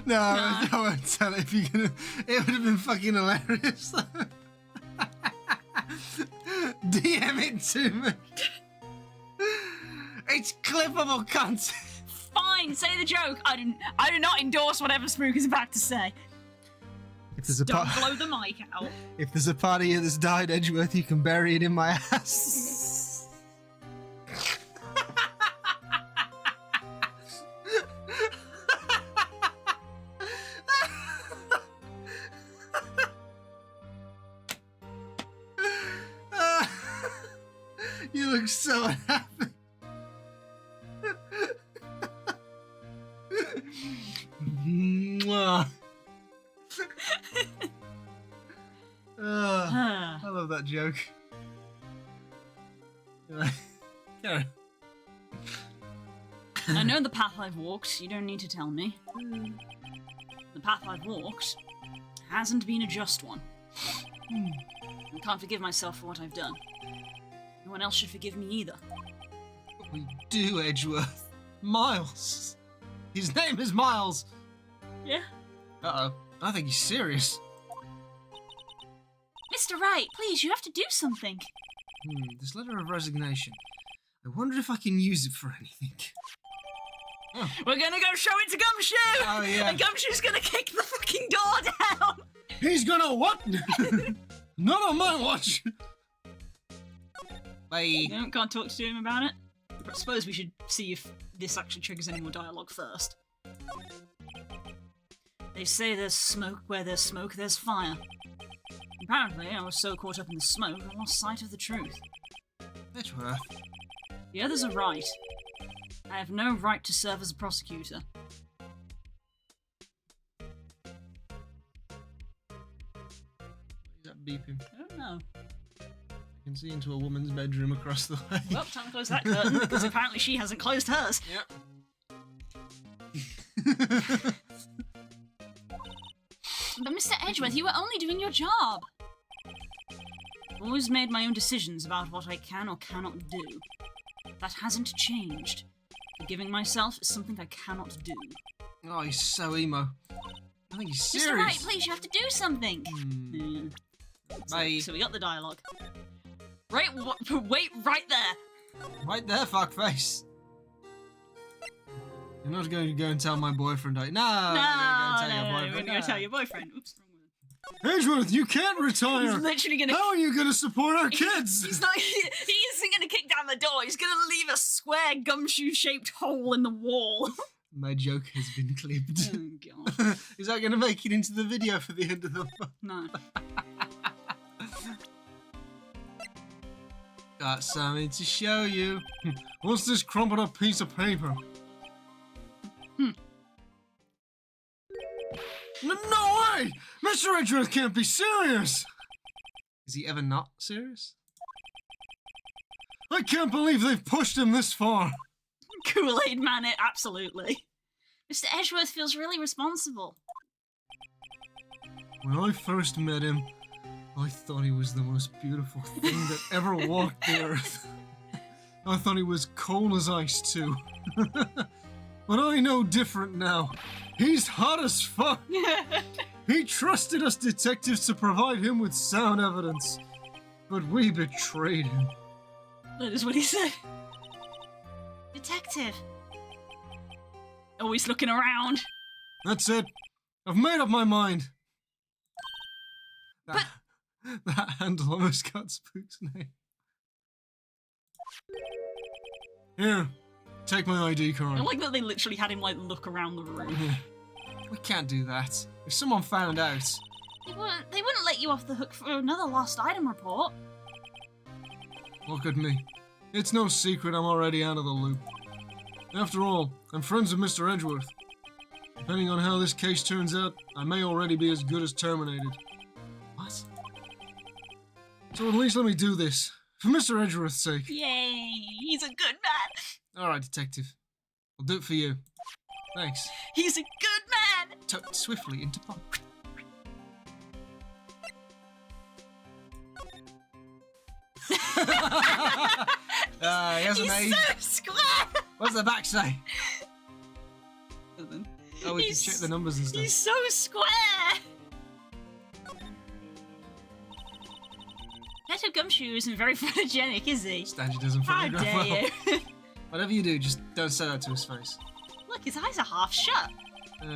No, I won't tell it if you're gonna. It would have been fucking hilarious. DM it to me. It's clippable content. Fine, say the joke. I do not endorse whatever Spook is about to say. If there's a Don't blow the mic out. If there's a party here that's died, Edgeworth, you can bury it in my ass. You look so unhappy. Mwah. I love that joke. Karen. I know the path I've walked, you don't need to tell me. The path I've walked hasn't been a just one. I can't forgive myself for what I've done. No one else should forgive me either. We do, Edgeworth. Miles. His name is Miles. Yeah? Uh-oh. I think he's serious. Mr. Wright, please, you have to do something. This letter of resignation. I wonder if I can use it for anything. Oh. We're gonna go show it to Gumshoe! Oh, yeah. And Gumshoe's gonna kick the fucking door down! He's gonna what? Not on my watch. Bye. No, can't talk to him about it. I suppose we should see if this actually triggers any more dialogue first. They say there's smoke where there's smoke, there's fire. Apparently, I was so caught up in the smoke, I lost sight of the truth. Edgeworth. The others are right. I have no right to serve as a prosecutor. Is that beeping? I don't know. I can see into a woman's bedroom across the way. Well, time to close that curtain, because apparently she hasn't closed hers. Yep. But Mr. Edgeworth, you were only doing your job. I've always made my own decisions about what I can or cannot do. That hasn't changed. Forgiving myself is something I cannot do. Oh, he's so emo. I think he's serious. Mr. Wright, please, you have to do something. Bye. So we got the dialogue. Right, wait right there. Right there, fuckface. You're not going to go and tell my boyfriend. No, No, you're we're going to tell your boyfriend. Oops, wrong word. Edgeworth, you can't retire. He's literally going to... How are you going to support our kids? He's not... He isn't going to kick down the door. He's going to leave a square gumshoe-shaped hole in the wall. My joke has been clipped. Oh, God. Is that going to make it into the video for the end of the month? No. Got something to show you. What's this crumpled up piece of paper? No way! Mr. Edgeworth can't be serious! Is he ever not serious? I can't believe they've pushed him this far. Kool-Aid man it, absolutely. Mr. Edgeworth feels really responsible. When I first met him, I thought he was the most beautiful thing that ever walked the earth. I thought he was cold as ice, too. But I know different now. He's hot as fuck. He trusted us detectives to provide him with sound evidence. But we betrayed him. That is what he said. Detective. Always looking around. That's it. I've made up my mind. That handle almost got Spook's name. Here, take my ID card. I like that they literally had him like look around the room. We can't do that. If someone found out... They wouldn't let you off the hook for another lost item report. Look at me. It's no secret I'm already out of the loop. After all, I'm friends with Mr. Edgeworth. Depending on how this case turns out, I may already be as good as terminated. What? So at least let me do this. For Mr. Edgeworth's sake. Yay, he's a good man. Alright, detective. I'll do it for you. Thanks. He's a good man. Tucked swiftly into pocket. He has an He's age. so square. What's the back say? Oh, we can He's- check the numbers and stuff. He's so square. Leto Gumshoe isn't very photogenic, is he? Stangy doesn't How photograph dare well. you? Whatever you do, just don't say that to his face. Look, his eyes are half shut.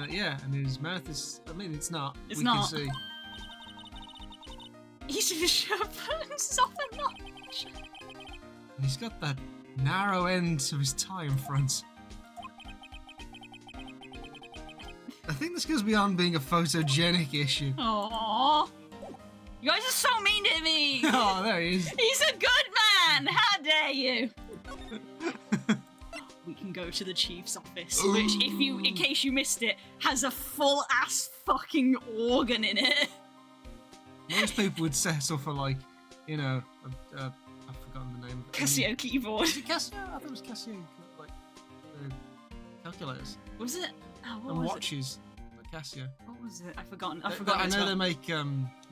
Yeah, and his mouth is... I mean, it's not. It's we not. can see. He's just soften up. And he's got that narrow end of his tie in front. I think this goes beyond being a photogenic issue. Aww. You guys are so mean to me. Oh, there he is. He's a good man. How dare you? We can go to the chief's office, which, in case you missed it, has a full ass fucking organ in it. Most people would settle for, like, you know, I've forgotten the name of it. Casio keyboard. Casio? I thought it was Casio, like, calculators. Was it? Oh, what And was watches, like Casio. it? What was it? I've forgotten. I I forgot. know they make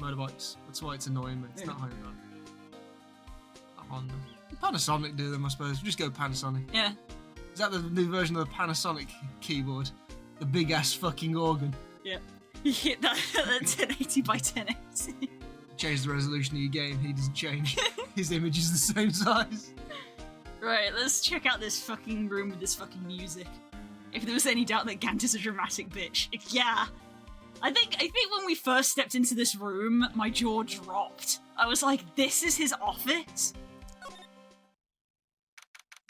motorbikes. That's why it's annoying me. It's Yeah. not Honda. Not Honda. Panasonic do them, I suppose. Just go Panasonic. Yeah. Is that the new version of the Panasonic keyboard? The big ass fucking organ. Yeah. You hit that at 1080 by 1080. Change the resolution of your game. He doesn't change. His image is the same size. Right, let's check out this fucking room with this fucking music. If there was any doubt that Gant is a dramatic bitch. Yeah. I think when we first stepped into this room, my jaw dropped. I was like, this is his office?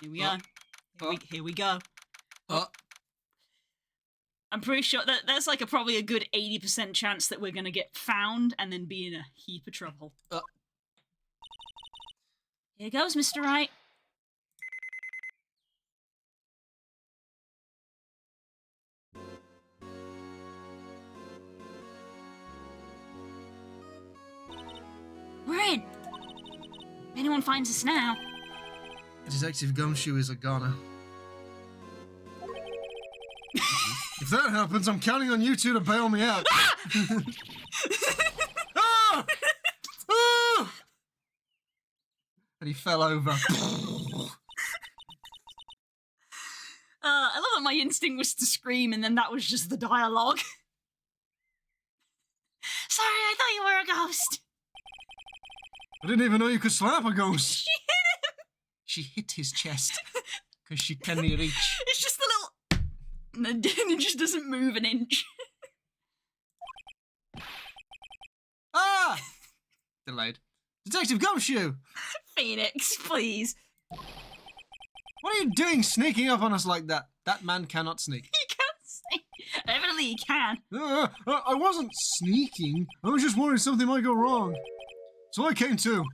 Here we are. Here we go. Oh, I'm pretty sure that there's like probably a good 80% chance that we're gonna get found and then be in a heap of trouble. Here goes, Mr. Wright. We're in. If anyone finds us now, Detective Gumshoe is a goner. If that happens, I'm counting on you two to bail me out. Ah! Ah! And he fell over. I love that my instinct was to scream and then that was just the dialogue. Sorry, I thought you were a ghost. I didn't even know you could slap a ghost. She hit his chest because she can't reach. It's just a little... And it just doesn't move an inch. Ah! Delayed. Detective Gumshoe! Phoenix, please. What are you doing sneaking up on us like that? That man cannot sneak. He can't say. Evidently he can. I wasn't sneaking. I was just worried something might go wrong. So I came too.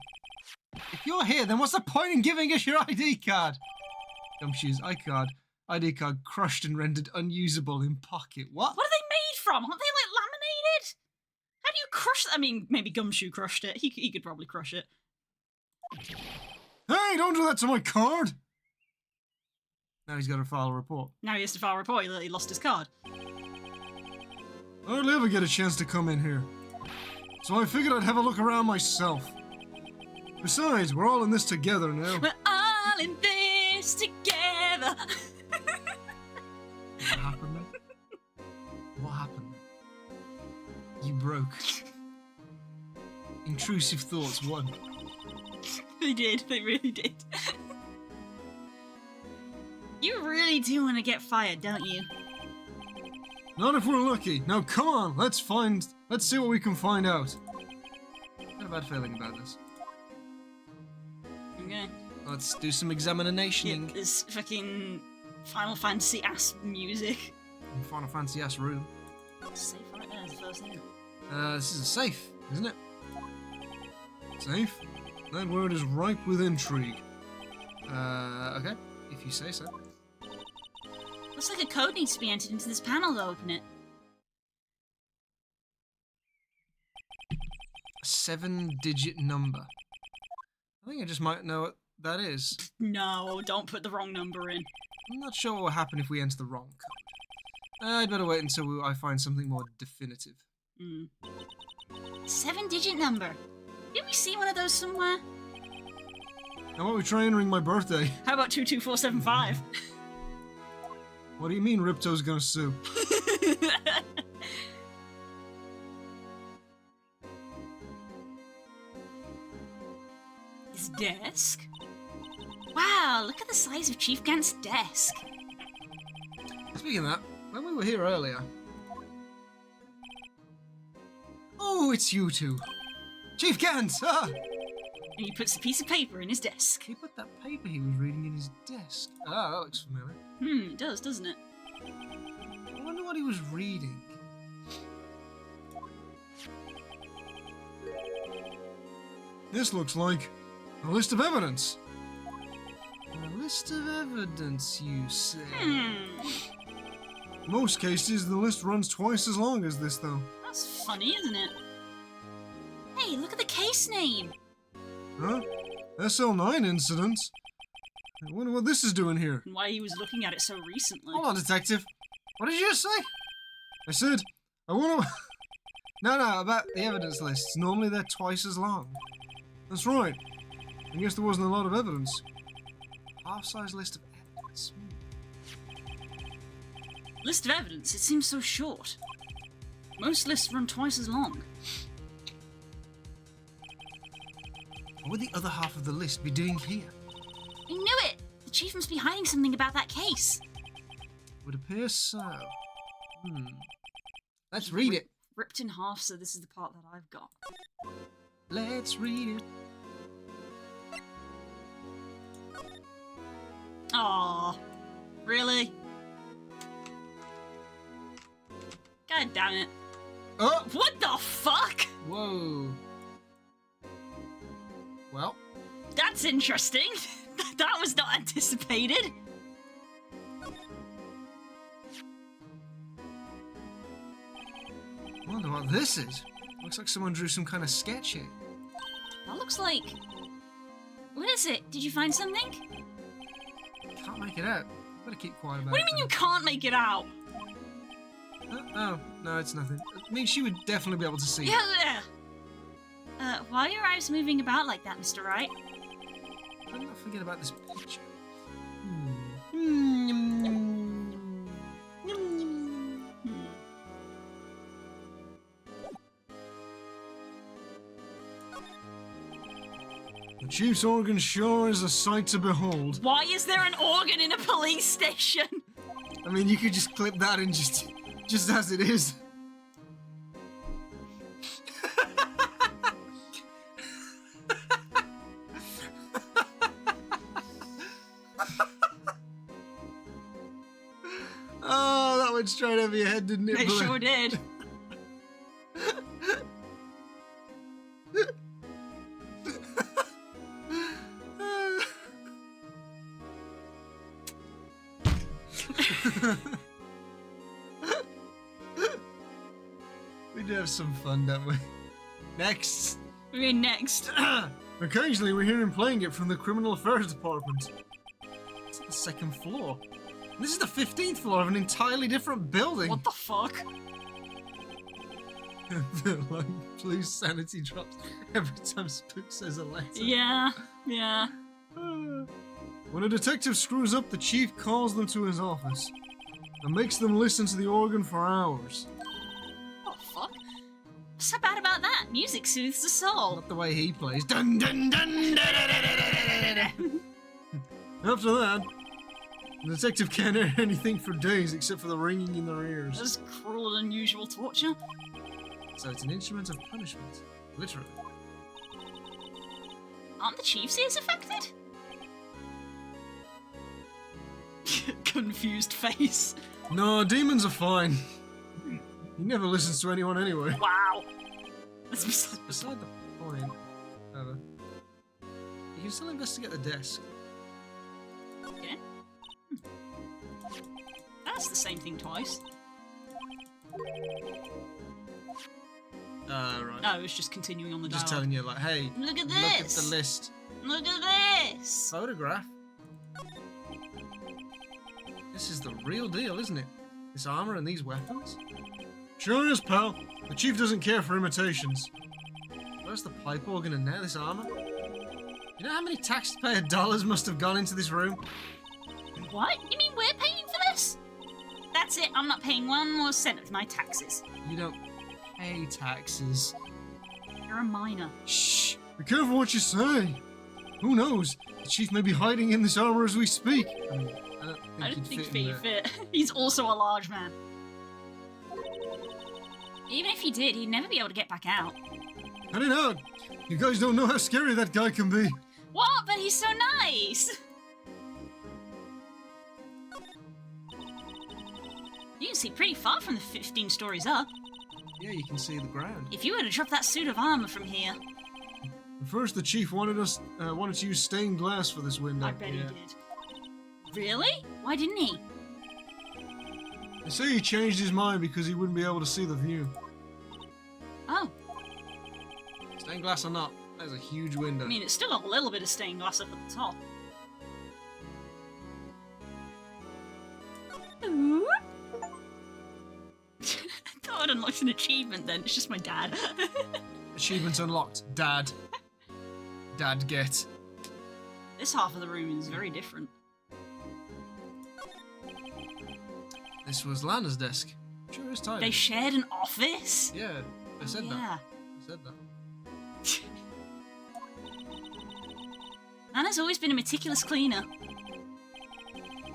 If you're here, then what's the point in giving us your ID card? Gumshoe's ID card crushed and rendered unusable in pocket. What? What are they made from? Aren't they like laminated? How do you crush I mean, maybe Gumshoe crushed it. He could probably crush it. Hey, don't do that to my card. Now he's got to file a report. Now he has to file a report. He lost his card. I hardly ever get a chance to come in here. So I figured I'd have a look around myself. Besides, we're all in this together now. We're all in this together. What happened then? What happened then? You broke. Intrusive thoughts won. They did. They really did. You really do want to get fired, don't you? Not if we're lucky. Now come on, let's see what we can find out. a bad feeling about this. Okay. Let's do some examinationing. Yeah, there's fucking Final Fantasy ass music. In Final Fantasy ass room. Safe right there is the first thing. This is a safe, isn't it? Safe? That word is ripe with intrigue. Okay. If you say so. Looks like a code needs to be entered into this panel to open it. A 7-digit number. I think I just might know what that is. No, don't put the wrong number in. I'm not sure what will happen if we enter the wrong code. I'd better wait until I find something more definitive. 7-digit number. Did we see one of those somewhere? How about we try entering my birthday? How about 22475? What do you mean Ripto's gonna sue? His desk? Wow, look at the size of Chief Gant's desk. Speaking of that, when we were here earlier... Oh, it's you two. Chief Gant! Ah! And he puts a piece of paper in his desk. He put that paper he was reading in his desk. Ah, that looks familiar. It does, doesn't it? I wonder what he was reading. This looks like a list of evidence. A list of evidence, you say? Most cases, the list runs twice as long as this, though. That's funny, isn't it? Hey, look at the case name. Huh? SL9 incident? I wonder what this is doing here. And why he was looking at it so recently. Hold on, detective. What did you just say? I said, I want to... No, about the evidence lists. Normally they're twice as long. That's right. I guess there wasn't a lot of evidence. Half-size list of evidence. List of evidence, it seems so short. Most lists run twice as long. What would the other half of the list be doing here? I knew it! The chief must be hiding something about that case. Would appear so. Let's read it. Ripped in half, so this is the part that I've got. Let's read it. Aww. Really? God damn it. Oh! What the fuck? Whoa. Well, That's interesting. That was not anticipated. I wonder what this is. Looks like someone drew some kind of sketch here. That looks like... What is it? Did you find something? Can't make it out. Better keep quiet about What it. do you mean you can't make it out? Oh, no, it's nothing. I mean, she would definitely be able to see it. Yeah. Why are your eyes moving about like that, Mr. Wright? Let's not forget about this picture. The chief's organ sure is a sight to behold. Why is there an organ in a police station? I mean, you could just clip that in just as it is. Oh, that went straight over your head, didn't it? It sure did. We do have some fun, don't we? Next. I mean, next. Occasionally we hear him playing it from the Criminal Affairs Department. It's at the second floor. This is the 15th floor of an entirely different building. What the fuck? Like, please sanity drops every time Spook says a letter. Yeah, yeah. When a detective screws up, the chief calls them to his office and makes them listen to the organ for hours. What the fuck? What's so bad about that? Music soothes the soul. Not the way he plays. Dun dun dun dun dun dun dun dun. After that, the detective can't hear anything for days except for the ringing in their ears. That's cruel and unusual torture. So it's an instrument of punishment, literally. Aren't the Chief's ears affected? Confused face. No, demons are fine. He never listens to anyone anyway. Wow. That's beside the point. However, you can still investigate the desk. Okay. That's the same thing twice. Right. No, it was just continuing on the Just dialogue. telling you, like, hey, Look at look at this. the list. Look at this. Photograph. This is the real deal, isn't it? This armor and these weapons? Sure is, pal. The chief doesn't care for imitations. Where's the pipe organ and now this armor? You know how many taxpayer dollars must have gone into this room? What? You mean we're paying for this? That's it. I'm not paying 1 more cent of my taxes. You don't pay taxes. You're a minor. Shh. Be careful what you say. Who knows? The chief may be hiding in this armor as we speak. I don't think he'd he'd fit in fit. He's also a large man. Even if he did, he'd never be able to get back out. Cut it out. You guys don't know how scary that guy can be. What? But he's so nice. You can see pretty far from the 15 stories up. Yeah, you can see the ground. If you were to drop that suit of armor from here, At first, the chief wanted to use stained glass for this window. I bet he yeah. did. Really? Why didn't he? They say he changed his mind because he wouldn't be able to see the view. Oh, Stained glass or not, there's a huge window. I mean, it's still a little bit of stained glass up at the top. Ooh. I thought I'd unlocked an achievement then. It's just my dad. Achievements unlocked. Dad. Dad get. This half of the room is very different. This was Lana's desk. Sure is tidy. They shared an office? Yeah, they said that. Yeah. They said that. Anna's always been a meticulous cleaner.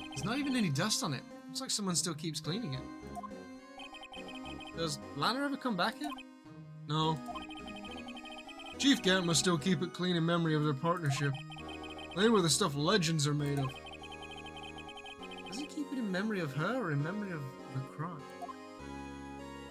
There's not even any dust on it. Looks like someone still keeps cleaning it. Does Lana ever come back here? No. Chief Gant must still keep it clean in memory of their partnership. They were the stuff legends are made of. Does he keep it in memory of her or in memory of the crime?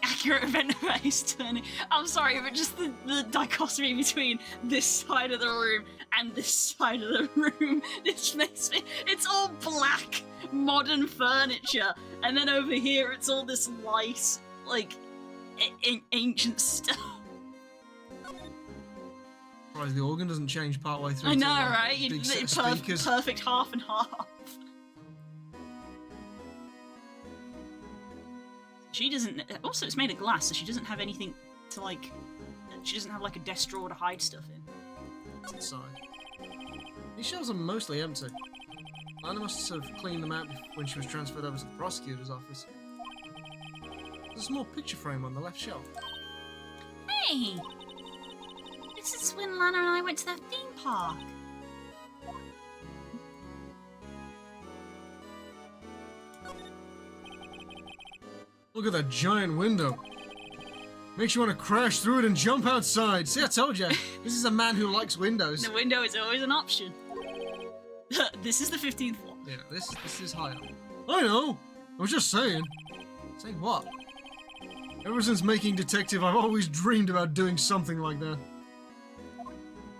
Accurate event-based turning. I'm sorry, but just the dichotomy between this side of the room and this side of the room just makes me... It's all black, modern furniture, and then over here it's all this light, like, ancient stuff. Surprised the organ doesn't change partway through. I to, know, like, right? big You'd set of speakers. perfect half and half. She doesn't... Also, it's made of glass, so she doesn't have anything to, like... She doesn't have, like, a desk drawer to hide stuff in. It's inside. These shelves are mostly empty. Lana must have cleaned them out when she was transferred over to the prosecutor's office. There's a small picture frame on the left shelf. Hey! This is when Lana and I went to that theme park. Look at that giant window. Makes you want to crash through it and jump outside. See, I told you. This is a man who likes windows. The window is always an option. This is the 15th floor. Yeah, this is high up. I know. I was just saying. Say what? Ever since making detective, I've always dreamed about doing something like that.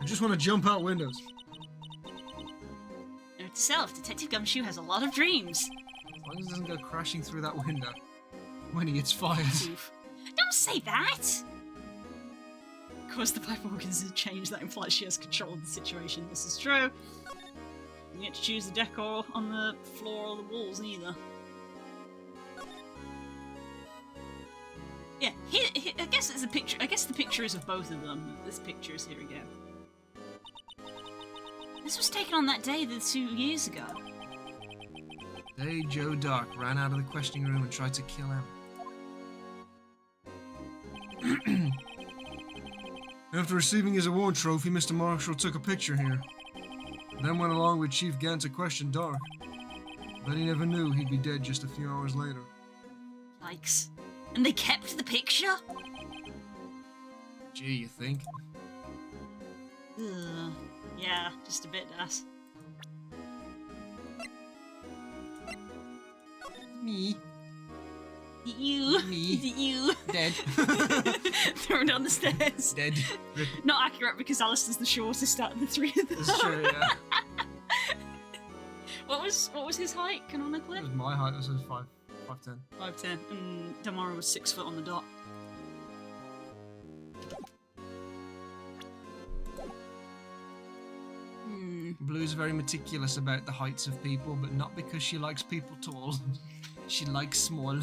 I just want to jump out windows. Note to self, Detective Gumshoe has a lot of dreams. As long as it doesn't go crashing through that window when he gets fired. Oof. Don't say that! Of course, the pipe organs have changed. That implies she has control of the situation. This is true. You get to choose the decor on the floor or the walls, either. Yeah, here, I guess it's a picture. I guess the picture is of both of them. This picture is here again. This was taken on that day 2 years ago. Day Joe Dark ran out of the questioning room and tried to kill Emma. After receiving his award trophy, Mr. Marshall took a picture here. Then went along with Chief Gant to question Dark. But he never knew he'd be dead just a few hours later. Yikes. And they kept the picture? Gee, you think? Ugh. Yeah, just a bit, Das. Me. You. Me. You. Dead. Thrown down the stairs. Dead. Not accurate because Alistair's the shortest out of the three of them. That's true, yeah. What was his height canonically? That was my height. This was 5'10". 5'10", and Damara was 6 foot on the dot. Blue's very meticulous about the heights of people, but not because she likes people tall. She likes small.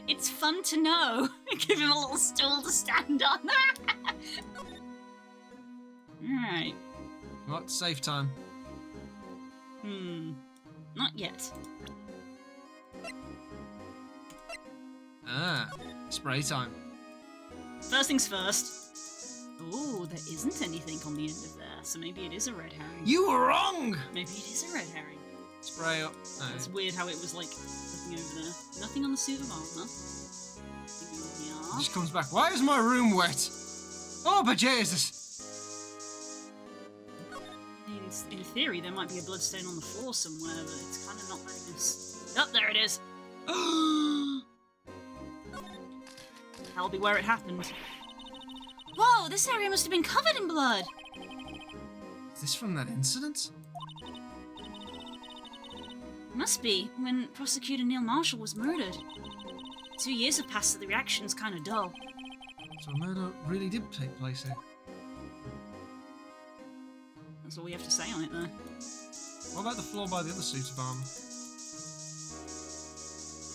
It's fun to know. Give him a little stool to stand on. Alright. What? Safe time. Not yet. Ah, spray time. First things first. Ooh, there isn't anything on the end of there, so maybe it is a red herring. You were wrong! Maybe it is a red herring. Spray up. No. It's weird how it was like looking over there. Nothing on the suit of armor. It just comes back. Why is my room wet? Oh, but Jesus! In theory, there might be a bloodstain on the floor somewhere, but it's kind of not very nice. Oh, there it is. That'll be where it happened. Whoa, this area must have been covered in blood. Is this from that incident? Must be, when Prosecutor Neil Marshall was murdered. 2 years have passed, so the reaction's kind of dull. So a murder really did take place here. That's all we have to say on it, though. What about the floor by the other suit of armor?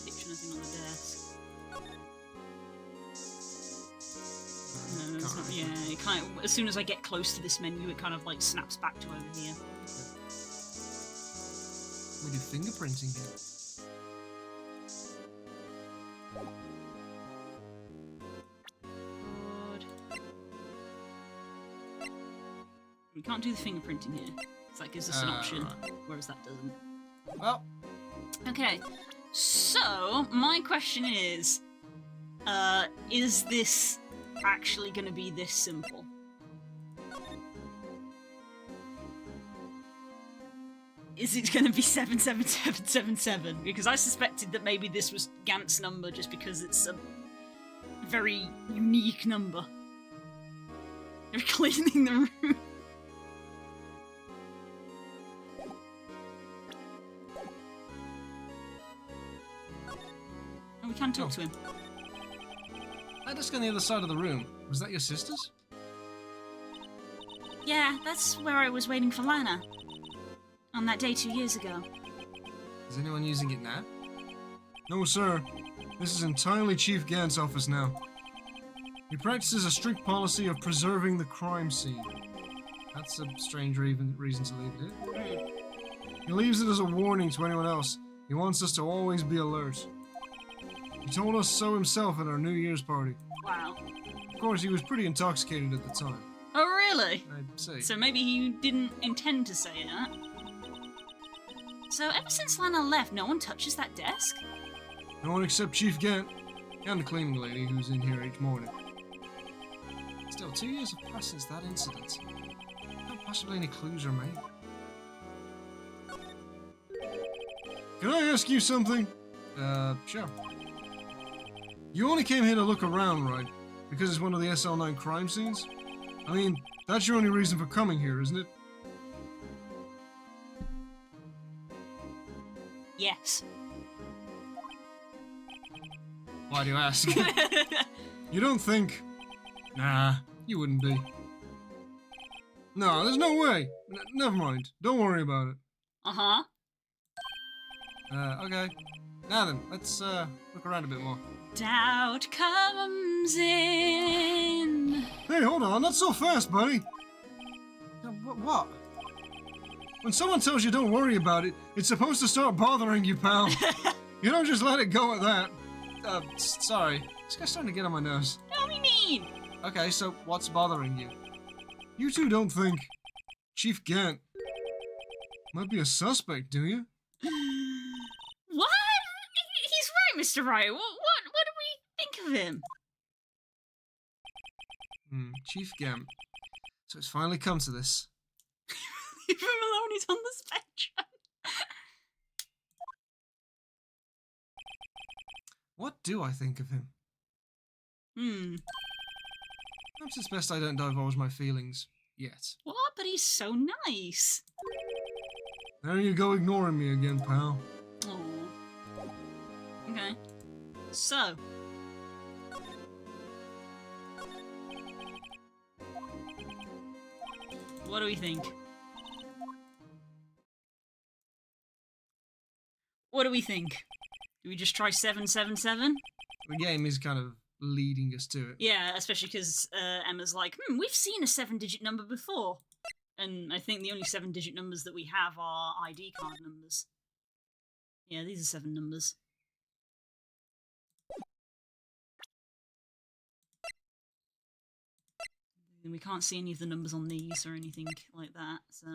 Picture nothing on the desk. Can't No, it's not, really- yeah, it kind of, as soon as I get close to this menu, it kind of like snaps back to over here. We do fingerprinting here. Good. We can't do the fingerprinting here. It's like gives us an option, Right. whereas that doesn't. Well, Okay, so my question is this actually going to be this simple? Is it going to be 77777? Because I suspected that maybe this was Gant's number just because it's a very unique number. They're cleaning the room. And we can talk to him. that desk on the other side of the room. Was that your sister's? Yeah, that's where I was waiting for Lana. On that day 2 years ago. Is anyone using it now? No, sir. This is entirely Chief Gant's office now. He practices a strict policy of preserving the crime scene. That's a strange reason to leave it here. He leaves it as a warning to anyone else. He wants us to always be alert. He told us so himself at our New Year's party. Wow. Of course, he was pretty intoxicated at the time. Oh, really? I see. So maybe he didn't intend to say that. So ever since Lana left, no one touches that desk? No one except Chief Gant and the cleaning lady who's in here each morning. Still, 2 years have passed since that incident. How possibly any clues are made? Can I ask you something? Sure. You only came here to look around, right? Because it's one of the SL9 crime scenes? I mean, that's your only reason for coming here, isn't it? Yes. Why do you ask? You don't think... Nah, you wouldn't be. No, there's no way. Never mind. Don't worry about it. Uh-huh. Okay. Now then, let's, look around a bit more. Doubt comes in. Hey, hold on. Not so fast, buddy. What? When someone tells you don't worry about it, it's supposed to start bothering you, pal. You don't just let it go at that. Sorry. This guy's starting to get on my nerves. What do you mean? Okay, so what's bothering you? You two don't think Chief Gant might be a suspect, do you? What? He's right, Mr. Wright. What do we think of him? Chief Gant. So it's finally come to this. Leave him alone, he's on the spectrum. What do I think of him? Perhaps it's best I don't divulge my feelings yet. What? But he's so nice. There you go, ignoring me again, pal. Aww. Okay. So. What do we think? What do we think? Do we just try 777? The game is kind of leading us to it. Yeah, especially because Emma's like, we've seen a 7-digit number before. And I think the only 7-digit numbers that we have are ID card numbers. Yeah, these are 7 numbers. And we can't see any of the numbers on these or anything like that, so...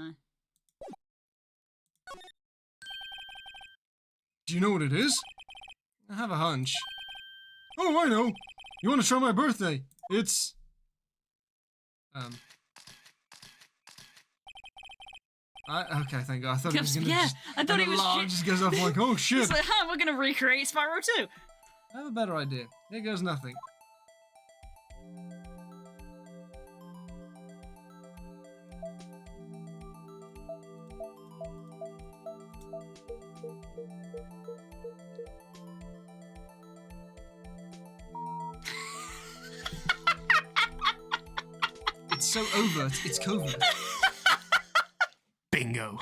Do you know what it is? I have a hunch. Oh, I know! You want to try my birthday? It's... okay, thank God. I thought it was gonna I thought an it was... alarm just goes off like, oh shit! It's like, we're gonna recreate Spyro 2! I have a better idea. Here goes nothing. It's so overt, it's covert. Bingo.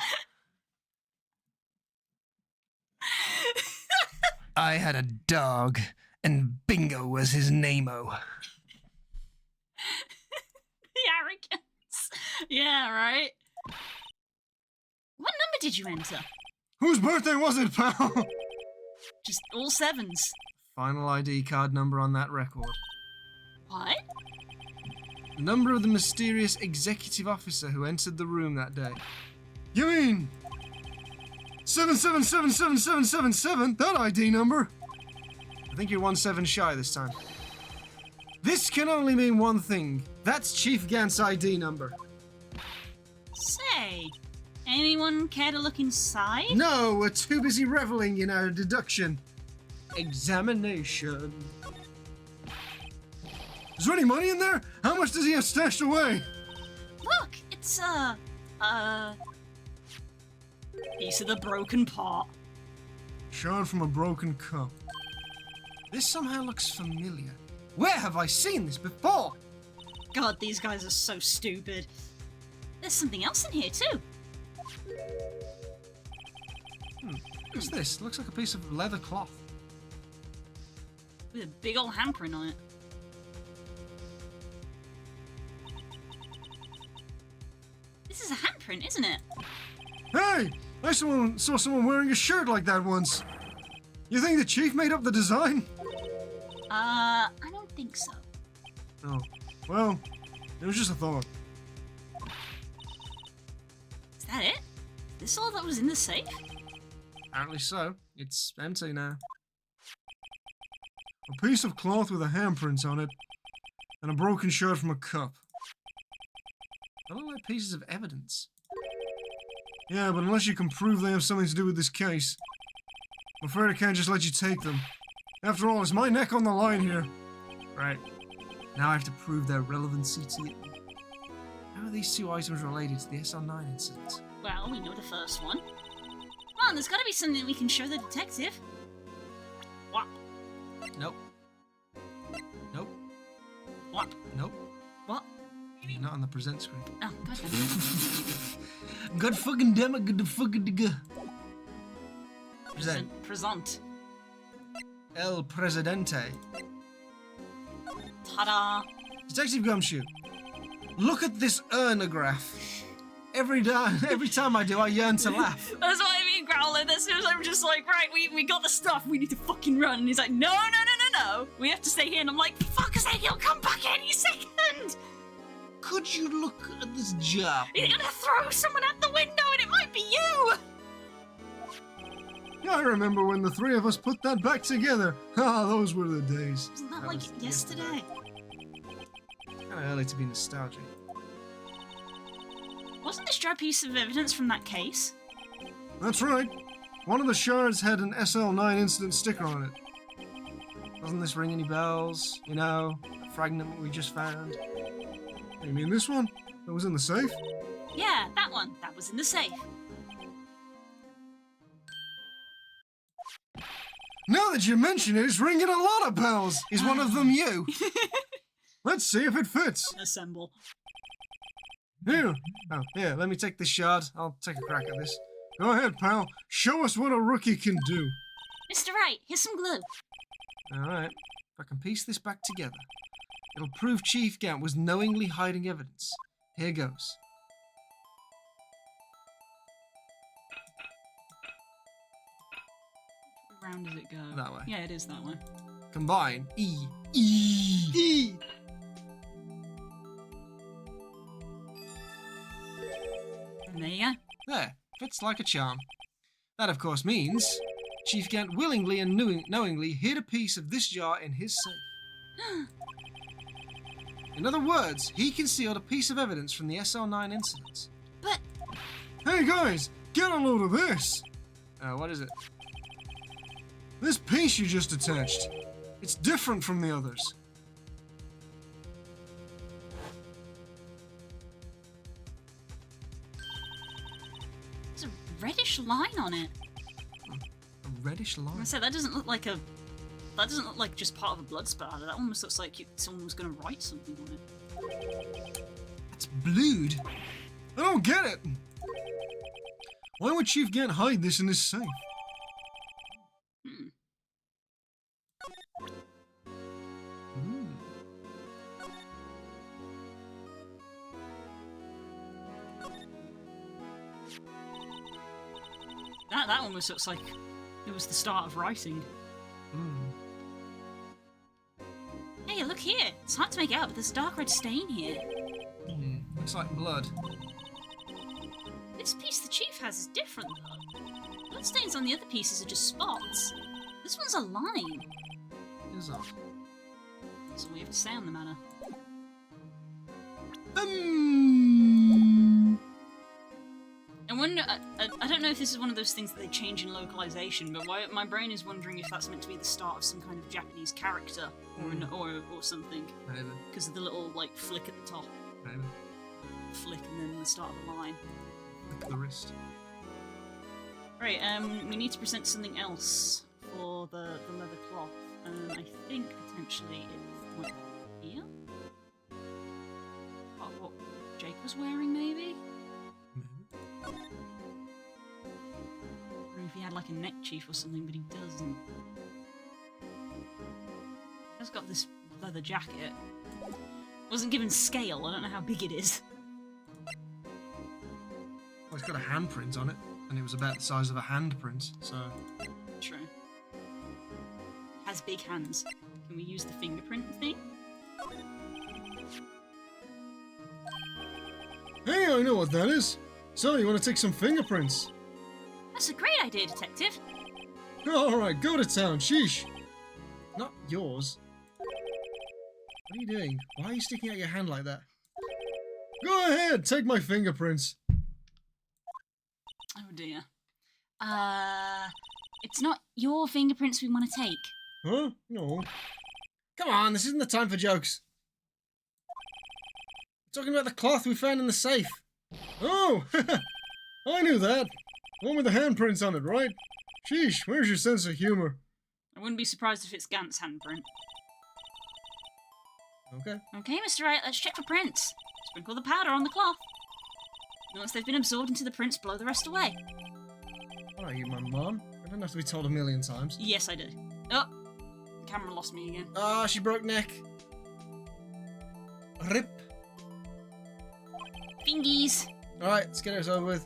I had a dog, and Bingo was his name-o. The arrogance. Yeah, right? What number did you enter? Whose birthday was it, pal? Just all 7s. Final ID card number on that record. What? The number of the mysterious executive officer who entered the room that day. You mean 77777777? That ID number? I think you're 1 7 shy this time. This can only mean one thing. That's Chief Gant's ID number. Say, anyone care to look inside? No, we're too busy reveling in our deduction. Examination. Is there any money in there? How much does he have stashed away? Look, it's piece of the broken pot. Shard from a broken cup. This somehow looks familiar. Where have I seen this before? God, these guys are so stupid. There's something else in here too. What's this? Looks like a piece of leather cloth. With a big old hampering on it. This is a handprint, isn't it? Hey! I saw someone wearing a shirt like that once. You think the chief made up the design? I don't think so. Oh. Well, it was just a thought. Is that it? Is this all that was in the safe? Apparently so. It's empty now. A piece of cloth with a handprint on it, and a broken shard from a cup. They look like pieces of evidence. Yeah, but unless you can prove they have something to do with this case, I'm afraid I can't just let you take them. After all, it's my neck on the line here. Right. Now I have to prove their relevancy to you. How are these two items related to the SL9 incident? Well, we know the first one. Come on, there's gotta be something we can show the detective. What? Nope. Nope. What? Nope. What? Not on the present screen. Oh, God. God fucking damn it, good fucking digga. Present. Present. El Presidente. Ta-da. Detective Gumshoe, look at this urnograph. Every time I do, I yearn to laugh. That's what I mean, Growler. As soon as I'm just like, right, we got the stuff, we need to fucking run. And he's like, no. We have to stay here. And I'm like, for fuck's sake, he'll come back any second. Could you look at this job? He's gonna throw someone out the window and it might be you. I remember when the three of us put that back together. Ah, those were the days. Wasn't that like was yesterday? Kind of early to be nostalgic. Wasn't this jar a piece of evidence from that case? That's right. One of the shards had an SL9 incident sticker on it. Doesn't this ring any bells? You know, the fragment we just found. You mean this one? That was in the safe? Yeah, that one. That was in the safe. Now that you mention it, it's ringing a lot of bells. Is one of them you? Let's see if it fits. Assemble. Here. Oh, here, let me take this shard. I'll take a crack at this. Go ahead, pal. Show us what a rookie can do. Mr. Wright, here's some glue. Alright. If I can piece this back together, it'll prove Chief Gant was knowingly hiding evidence. Here goes. Where round does it go? That way. Yeah, it is that way. Combine E. And there you go. There, fits like a charm. That, of course, means Chief Gant willingly and knowingly hid a piece of this jar in his safe. In other words, he concealed a piece of evidence from the SL9 incident. But Hey guys, get a load of this. What is it? This piece you just attached. It's different from the others. there's a reddish line on it. A reddish I line. said that doesn't look like a. That doesn't look like just part of a blood spatter. That almost looks like someone was going to write something on it. That's blood. I don't get it. Why would Chief Gant hide this in his safe? Hmm. That almost looks like it was the start of writing. Hey, look here. It's hard to make out, but there's a dark red stain here. Looks like blood. This piece the chief has is different, though. Blood stains on the other pieces are just spots. This one's a line. Is that? That's all we have to say on the matter. I wonder. I don't know if this is one of those things that they change in localization, but my brain is wondering if that's meant to be the start of some kind of Japanese character or something. Maybe. Because of the little like flick at the top, Maybe. flick, and then the start of the line. Look at the wrist. Right. We need to present something else for the leather cloth. I think potentially it might be here. Oh, what Jake was wearing, maybe. Or if he had like a neck chief or something, but he doesn't. He's got this leather jacket. Wasn't given scale, I don't know how big it is. Well, it's got a handprint on it, and it was about the size of a handprint, so... True. Has big hands. Can we use the fingerprint thing? Hey, I know what that is. So, you want to take some fingerprints? That's a great idea, Detective. Alright, go to town, sheesh. Not yours. What are you doing? Why are you sticking out your hand like that? Go ahead, take my fingerprints. Oh dear. It's not your fingerprints we want to take. Huh? No. Come on, this isn't the time for jokes. We're talking about the cloth we found in the safe. Oh! I knew that. One with the handprints on it, right? Sheesh, where's your sense of humor? I wouldn't be surprised if it's Gant's handprint. Okay. Okay, Mr. Wright, let's check for prints. Sprinkle the powder on the cloth. Once they've been absorbed into the prints, blow the rest away. What are you, my mom? I don't have to be told a million times. Yes, I do. Oh! The camera lost me again. Ah, she broke neck. Rip. Fingies! Alright, let's get this over with.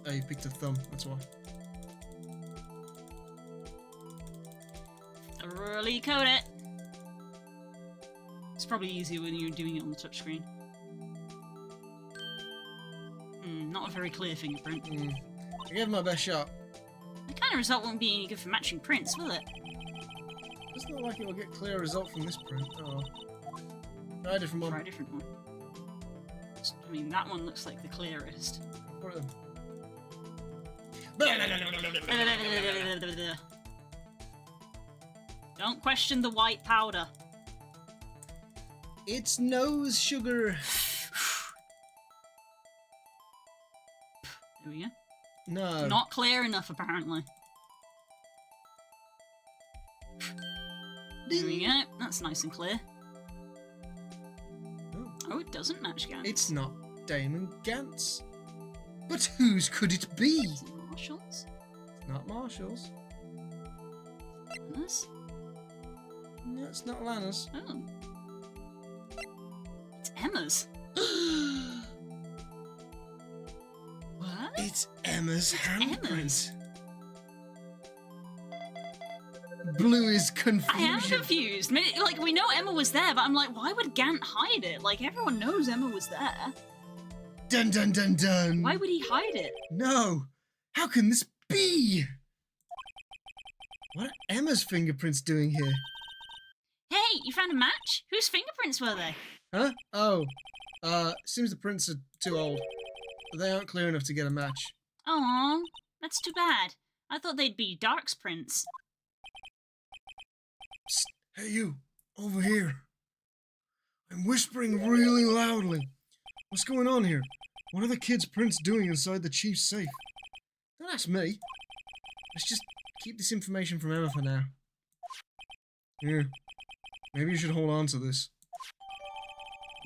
Oh, you picked a thumb, that's why. Thoroughly coat it. It's probably easier when you're doing it on the touchscreen. Not a very clear fingerprint. I gave my best shot. The kind of result won't be any good for matching prints, will it? Doesn't look like it will get clear result from this print. Oh. Try a different one. Try a different one. I mean, that one looks like the clearest. What are Don't question the white powder. It's nose sugar. There we go. No. Not clear enough, apparently. There we go. That's nice and clear. Oh, it doesn't match Gantz. It's not Damon Gantz. But whose could it be? Is it Marshall's? It's not Marshall's. Lana's? No, it's not Lana's. Oh. It's Emma's. What? It's Emma's handprint. Emma's. Blue is I confusion. am confused. Like, we know Emma was there, but I'm like, why would Gant hide it? Like, everyone knows Emma was there. Dun dun dun dun. Why would he hide it? No. How can this be? What are Emma's fingerprints doing here? Hey, you found a match? Whose fingerprints were they? Huh? Oh. Seems the prints are too old. They aren't clear enough to get a match. Aw, that's too bad. I thought they'd be Dark's prints. Psst. Hey you, over here. I'm whispering really loudly. What's going on here? What are the kids' prints doing inside the chief's safe? Don't ask me. Let's just keep this information from Emma for now. Here. Maybe you should hold on to this.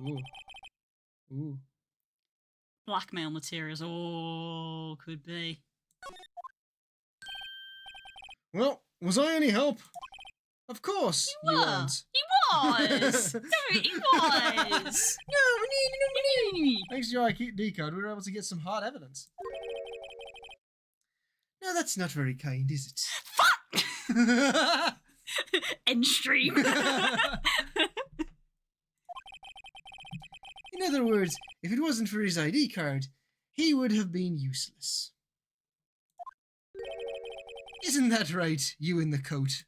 Ooh. Ooh. Blackmail materials. Oh, could be. Well, was I any help? Of course, you were. weren't. He was! No, he was! No. Thanks to your IQ decode, we were able to get some hard evidence. No, that's not very kind, is it? Fuck! End stream. In other words, if it wasn't for his ID card, he would have been useless. Isn't that right, you in the coat?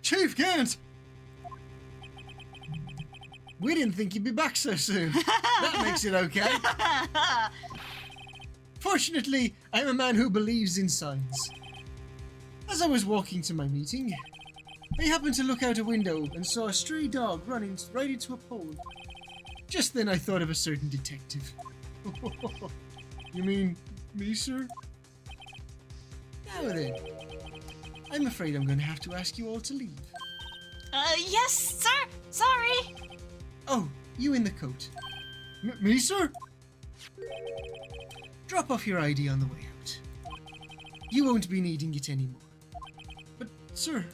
Chief Gant! We didn't think you'd be back so soon. That makes it okay. Fortunately, I'm a man who believes in signs. As I was walking to my meeting, I happened to look out a window and saw a stray dog running right into a pole. Just then I thought of a certain detective. You mean me, sir? Now then, I'm afraid I'm going to have to ask you all to leave. Yes, sir. Sorry. Oh, you in the coat. Me, sir? Drop off your ID on the way out. You won't be needing it anymore. But, sir...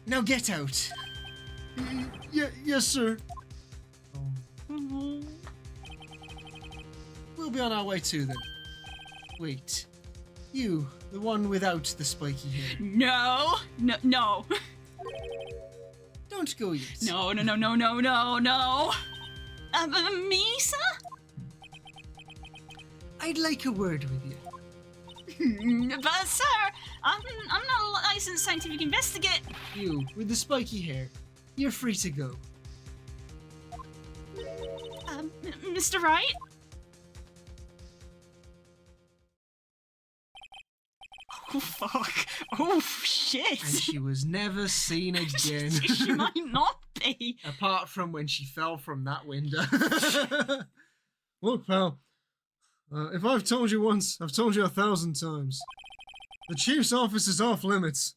Now get out. Yes, sir. We'll be on our way too, then. Wait. You, the one without the spiky hair. No. Don't go yet. No. Me, sir? I'd like a word with you. But, sir, I'm not a licensed scientific investigator. You, with the spiky hair. You're free to go. Mr. Wright? Oh, fuck. Oh, shit. And she was never seen again. She might not be. Apart from when she fell from that window. Look, pal. If I've told you once, I've told you 1,000 times. The chief's office is off limits.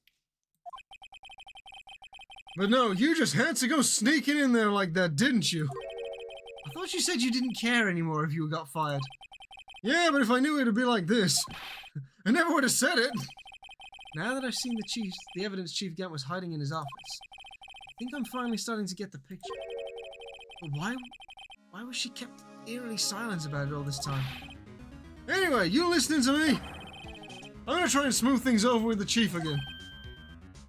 But no, you just had to go sneaking in there like that, didn't you? I thought you said you didn't care anymore if you got fired. Yeah, but if I knew it'd be like this, I never would have said it. Now that I've seen the evidence Chief Gant was hiding in his office, I think I'm finally starting to get the picture. But why was she kept eerily silent about it all this time? Anyway, you listening to me? I'm gonna try and smooth things over with the Chief again.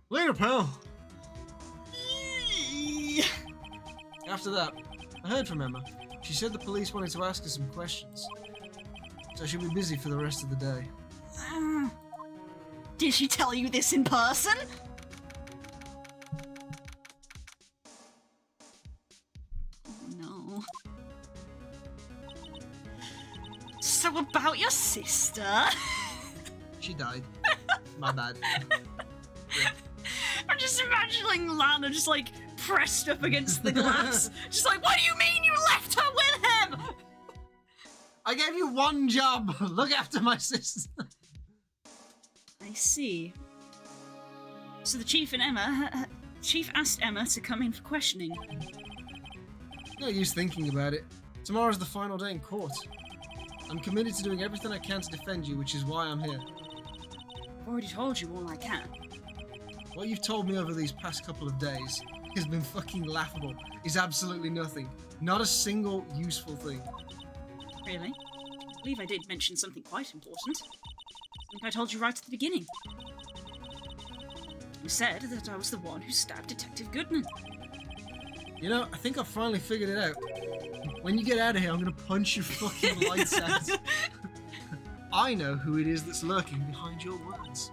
Later, pal. After that, I heard from Emma. She said the police wanted to ask her some questions. So she'll be busy for the rest of the day. Did she tell you this in person? So about your sister? She died. My bad. I'm just imagining Lana just like pressed up against the glass. Just like, what do you mean you left her with him? I gave you one job. Look after my sister. I see. So the Chief and Emma... Chief asked Emma to come in for questioning. No use thinking about it. Tomorrow's the final day in court. I'm committed to doing everything I can to defend you, which is why I'm here. I've already told you all I can. What you've told me over these past couple of days has been fucking laughable. Is absolutely nothing. Not a single useful thing. Really? I believe I did mention something quite important. I think I told you right at the beginning. You said that I was the one who stabbed Detective Goodman. You know, I think I've finally figured it out. When you get out of here, I'm gonna punch your fucking lights out. I know who it is that's lurking behind your words.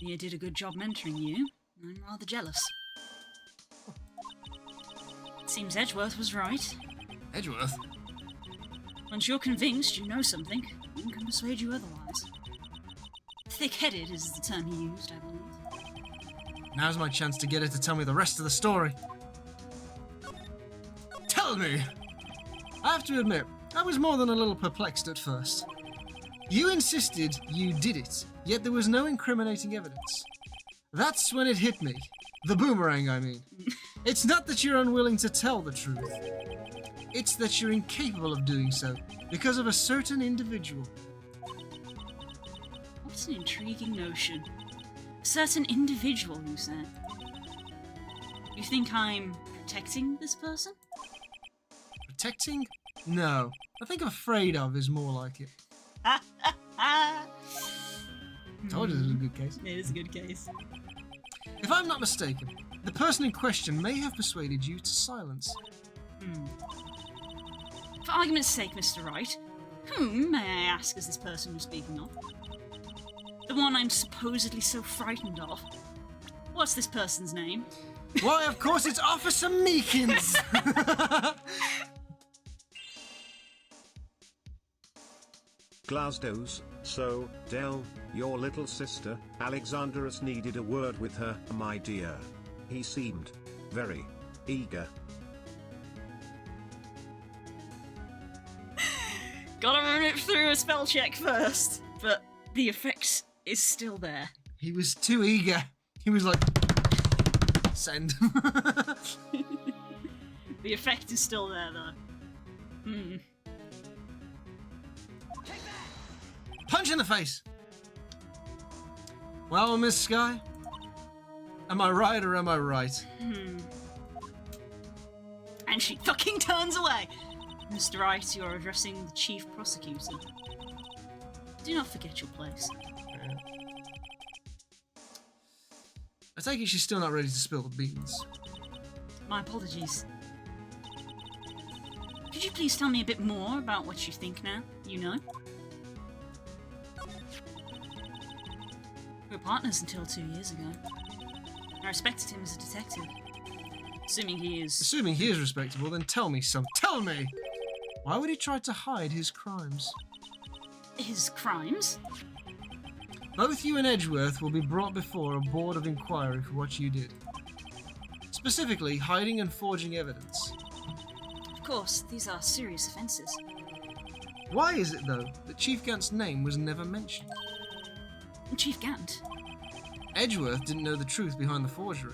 Mia did a good job mentoring you. I'm rather jealous. It seems Edgeworth was right. Edgeworth? Once you're convinced you know something, no one can persuade you otherwise. Thick-headed is the term he used, I believe. Now's my chance to get her to tell me the rest of the story. Tell me! I have to admit, I was more than a little perplexed at first. You insisted you did it, yet there was no incriminating evidence. That's when it hit me. The boomerang, I mean. It's not that you're unwilling to tell the truth. It's that you're incapable of doing so because of a certain individual. What an intriguing notion. A certain individual, you said. You think I'm protecting this person? Protecting? No. I think afraid of is more like it. Told you this was a good case. It is a good case. If I'm not mistaken, the person in question may have persuaded you to silence. For argument's sake, Mr. Wright, whom, may I ask, is this person you're speaking of? The one I'm supposedly so frightened of. What's this person's name? Why, of course it's Officer Meekins! Glasdow's, so, Dell, your little sister, Alexanderus needed a word with her, my dear. He seemed very eager. Gotta run it through a spell check first, but the effect is still there. He was too eager. He was like, send. The effect is still there, though. Punch in the face! Well, Miss Sky, am I right or am I right? And she fucking turns away. Mr. Wright, you are addressing the Chief Prosecutor. Do not forget your place. I take it she's still not ready to spill the beans. My apologies. Could you please tell me a bit more about what you think now? You know? We were partners until 2 years ago. I respected him as a detective. Assuming he is... Assuming he is respectable, then tell me some. Tell me! Why would he try to hide his crimes? His crimes? Both you and Edgeworth will be brought before a board of inquiry for what you did. Specifically, hiding and forging evidence. Of course, these are serious offences. Why is it, though, that Chief Gant's name was never mentioned? Chief Gant? Edgeworth didn't know the truth behind the forgery.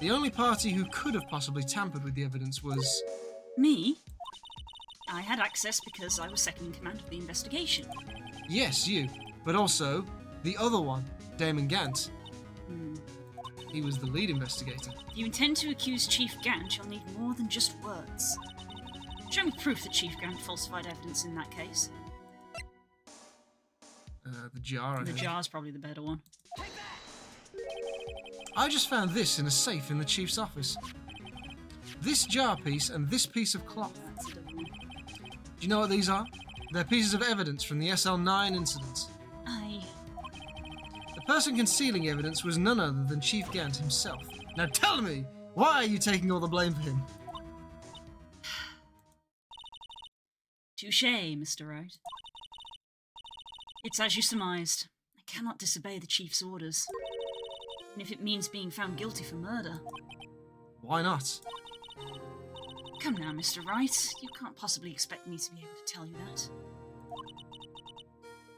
The only party who could have possibly tampered with the evidence was... Me? I had access because I was second in command of the investigation. Yes, you. But also, the other one, Damon Gant. He was the lead investigator. If you intend to accuse Chief Gant, you'll need more than just words. Show me proof that Chief Gant falsified evidence in that case. The jar, I The think. jar's probably the better one. I just found this in a safe in the Chief's office. This jar piece and this piece of cloth. That's a double one. Do you know what these are? They're pieces of evidence from the SL9 incident. The person concealing evidence was none other than Chief Gant himself. Now tell me, why are you taking all the blame for him? Touché, Mr. Wright. It's as you surmised. I cannot disobey the Chief's orders. And if it means being found guilty for murder. Why not? Come now, Mr. Wright. You can't possibly expect me to be able to tell you that.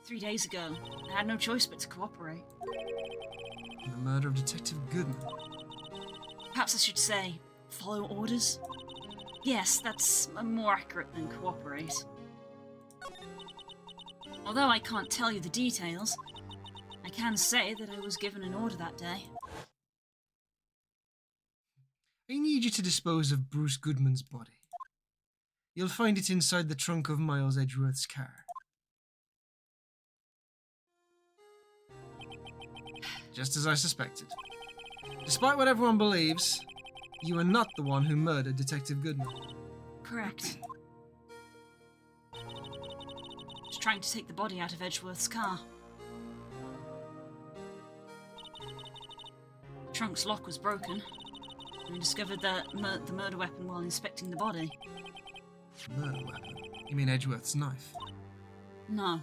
3 days ago, I had no choice but to cooperate. In the murder of Detective Goodman. Perhaps I should say, follow orders? Yes, that's more accurate than cooperate. Although I can't tell you the details, I can say that I was given an order that day. I need you to dispose of Bruce Goodman's body. You'll find it inside the trunk of Miles Edgeworth's car. Just as I suspected. Despite what everyone believes, you are not the one who murdered Detective Goodman. Correct. I was trying to take the body out of Edgeworth's car. The trunk's lock was broken, and we discovered the murder weapon while inspecting the body. Murder weapon? You mean Edgeworth's knife? No.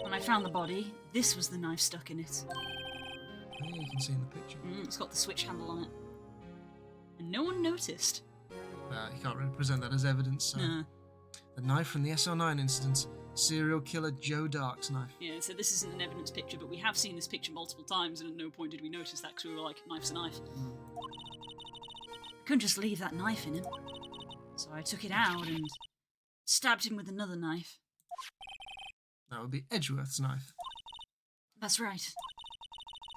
When I found the body, this was the knife stuck in it. Oh, you can see in the picture. It's got the switch handle on it. And no one noticed. You can't really present that as evidence, so... No. The knife from the SL9 incident. Serial killer Joe Dark's knife. Yeah, so this isn't an evidence picture, but we have seen this picture multiple times, and at no point did we notice that because we were like, knife's a knife. I couldn't just leave that knife in him. So I took it out and stabbed him with another knife. That would be Edgeworth's knife. That's right.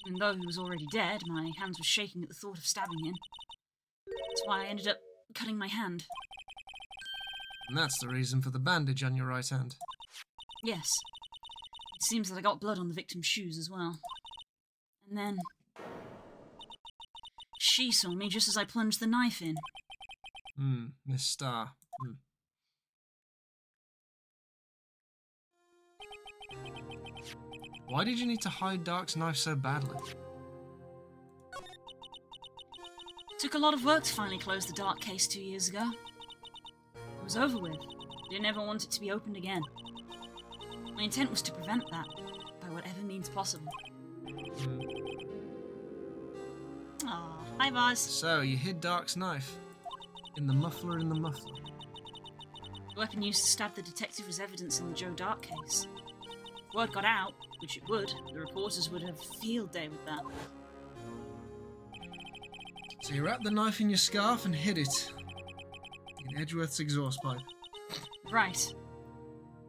Even though he was already dead, my hands were shaking at the thought of stabbing him. That's why I ended up cutting my hand. And that's the reason for the bandage on your right hand. Yes. It seems that I got blood on the victim's shoes as well. And then... she saw me just as I plunged the knife in. Miss Starr. Why did you need to hide Dark's knife so badly? It took a lot of work to finally close the Dark case 2 years ago. It was over with. I didn't ever want it to be opened again. My intent was to prevent that, by whatever means possible. Aw, hi Buzz. So, you hid Dark's knife. In the muffler in the muffler. The weapon used to stab the detective was evidence in the Joe Dark case. If word got out, which it would, the reporters would have a field day with that. So you wrapped the knife in your scarf and hid it. In Edgeworth's exhaust pipe. Right.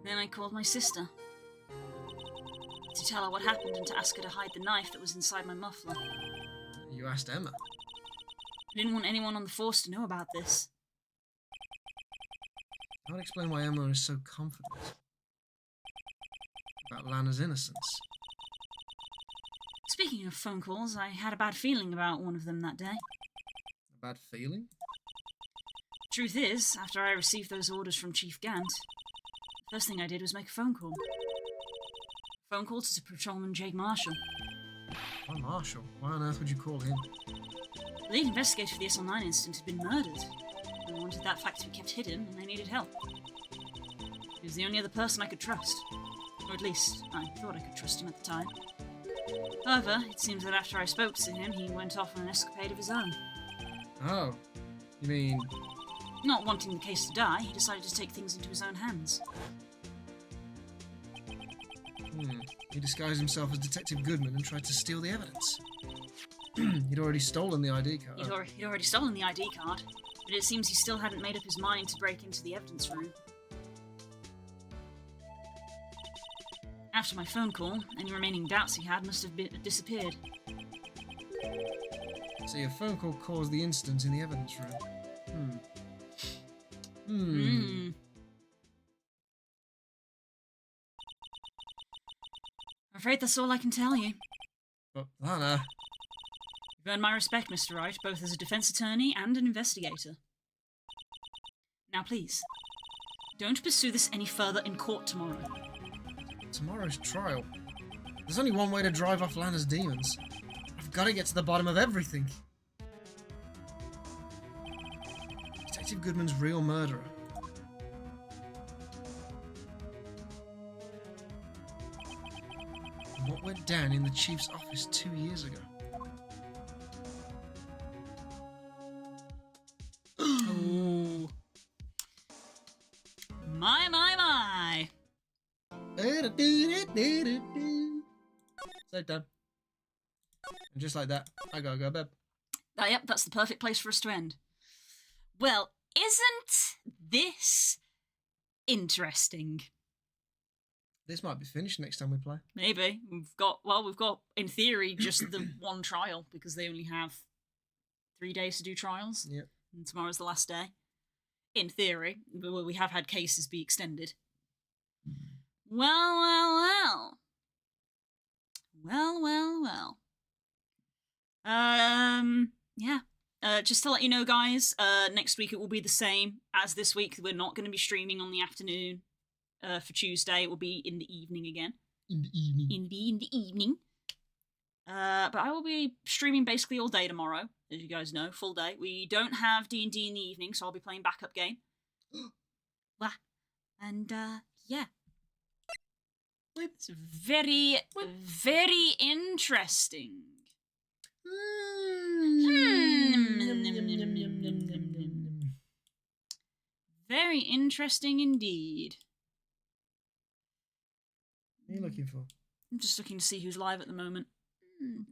Then I called my sister. To tell her what happened and to ask her to hide the knife that was inside my muffler. You asked Emma. I didn't want anyone on the force to know about this. That would explain why Emma is so confident about Lana's innocence. Speaking of phone calls, I had a bad feeling about one of them that day. A bad feeling? Truth is, after I received those orders from Chief Gant, the first thing I did was make a phone call. A phone call to Patrolman Jake Marshall. Why Marshall? Why on earth would you call him? The lead investigator for the SL9 incident had been murdered. I wanted that fact to be kept hidden, and I needed help. He was the only other person I could trust. Or at least, I thought I could trust him at the time. However, it seems that after I spoke to him, he went off on an escapade of his own. Oh. You mean... Not wanting the case to die, he decided to take things into his own hands. He disguised himself as Detective Goodman and tried to steal the evidence. He'd already stolen the ID card. He'd already stolen the ID card, but it seems he still hadn't made up his mind to break into the evidence room. After my phone call, any remaining doubts he had must have disappeared. So your phone call caused the incident in the evidence room. I'm afraid that's all I can tell you. But Lana... You've earned my respect, Mr. Wright, both as a defense attorney and an investigator. Now please, don't pursue this any further in court tomorrow. Tomorrow's trial. There's only one way to drive off Lana's demons. I've got to get to the bottom of everything. Detective Goodman's real murderer. What went down in the chief's office 2 years ago? Ooh. My. So done. And just like that, I gotta go to bed. Yep, that's the perfect place for us to end. Well, isn't this interesting? This might be finished next time we play. Maybe. We've got, in theory, just the one trial, because they only have 3 days to do trials. Yep. And tomorrow's the last day. In theory. But we have had cases be extended. Well. Yeah. Just to let you know, guys, next week it will be the same as this week. We're not going to be streaming on the afternoon for Tuesday. It will be in the evening again. In the evening. In the evening. But I will be streaming basically all day tomorrow, as you guys know, full day. We don't have D&D in the evening, so I'll be playing backup game. And, yeah. It's very, very interesting. Very interesting indeed. What are you looking for? I'm just looking to see who's live at the moment.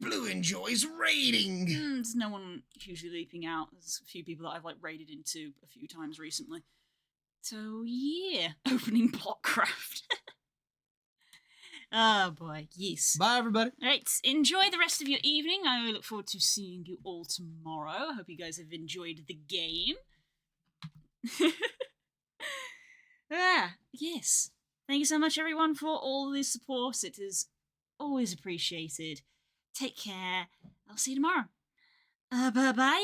Blue enjoys raiding. There's no one hugely leaping out. There's a few people that I've raided into a few times recently. So yeah, opening Blockcraft. Oh boy, yes. Bye, everybody. Right, enjoy the rest of your evening. I look forward to seeing you all tomorrow. I hope you guys have enjoyed the game. Yes. Thank you so much, everyone, for all the support. It is always appreciated. Take care. I'll see you tomorrow. Bye-bye.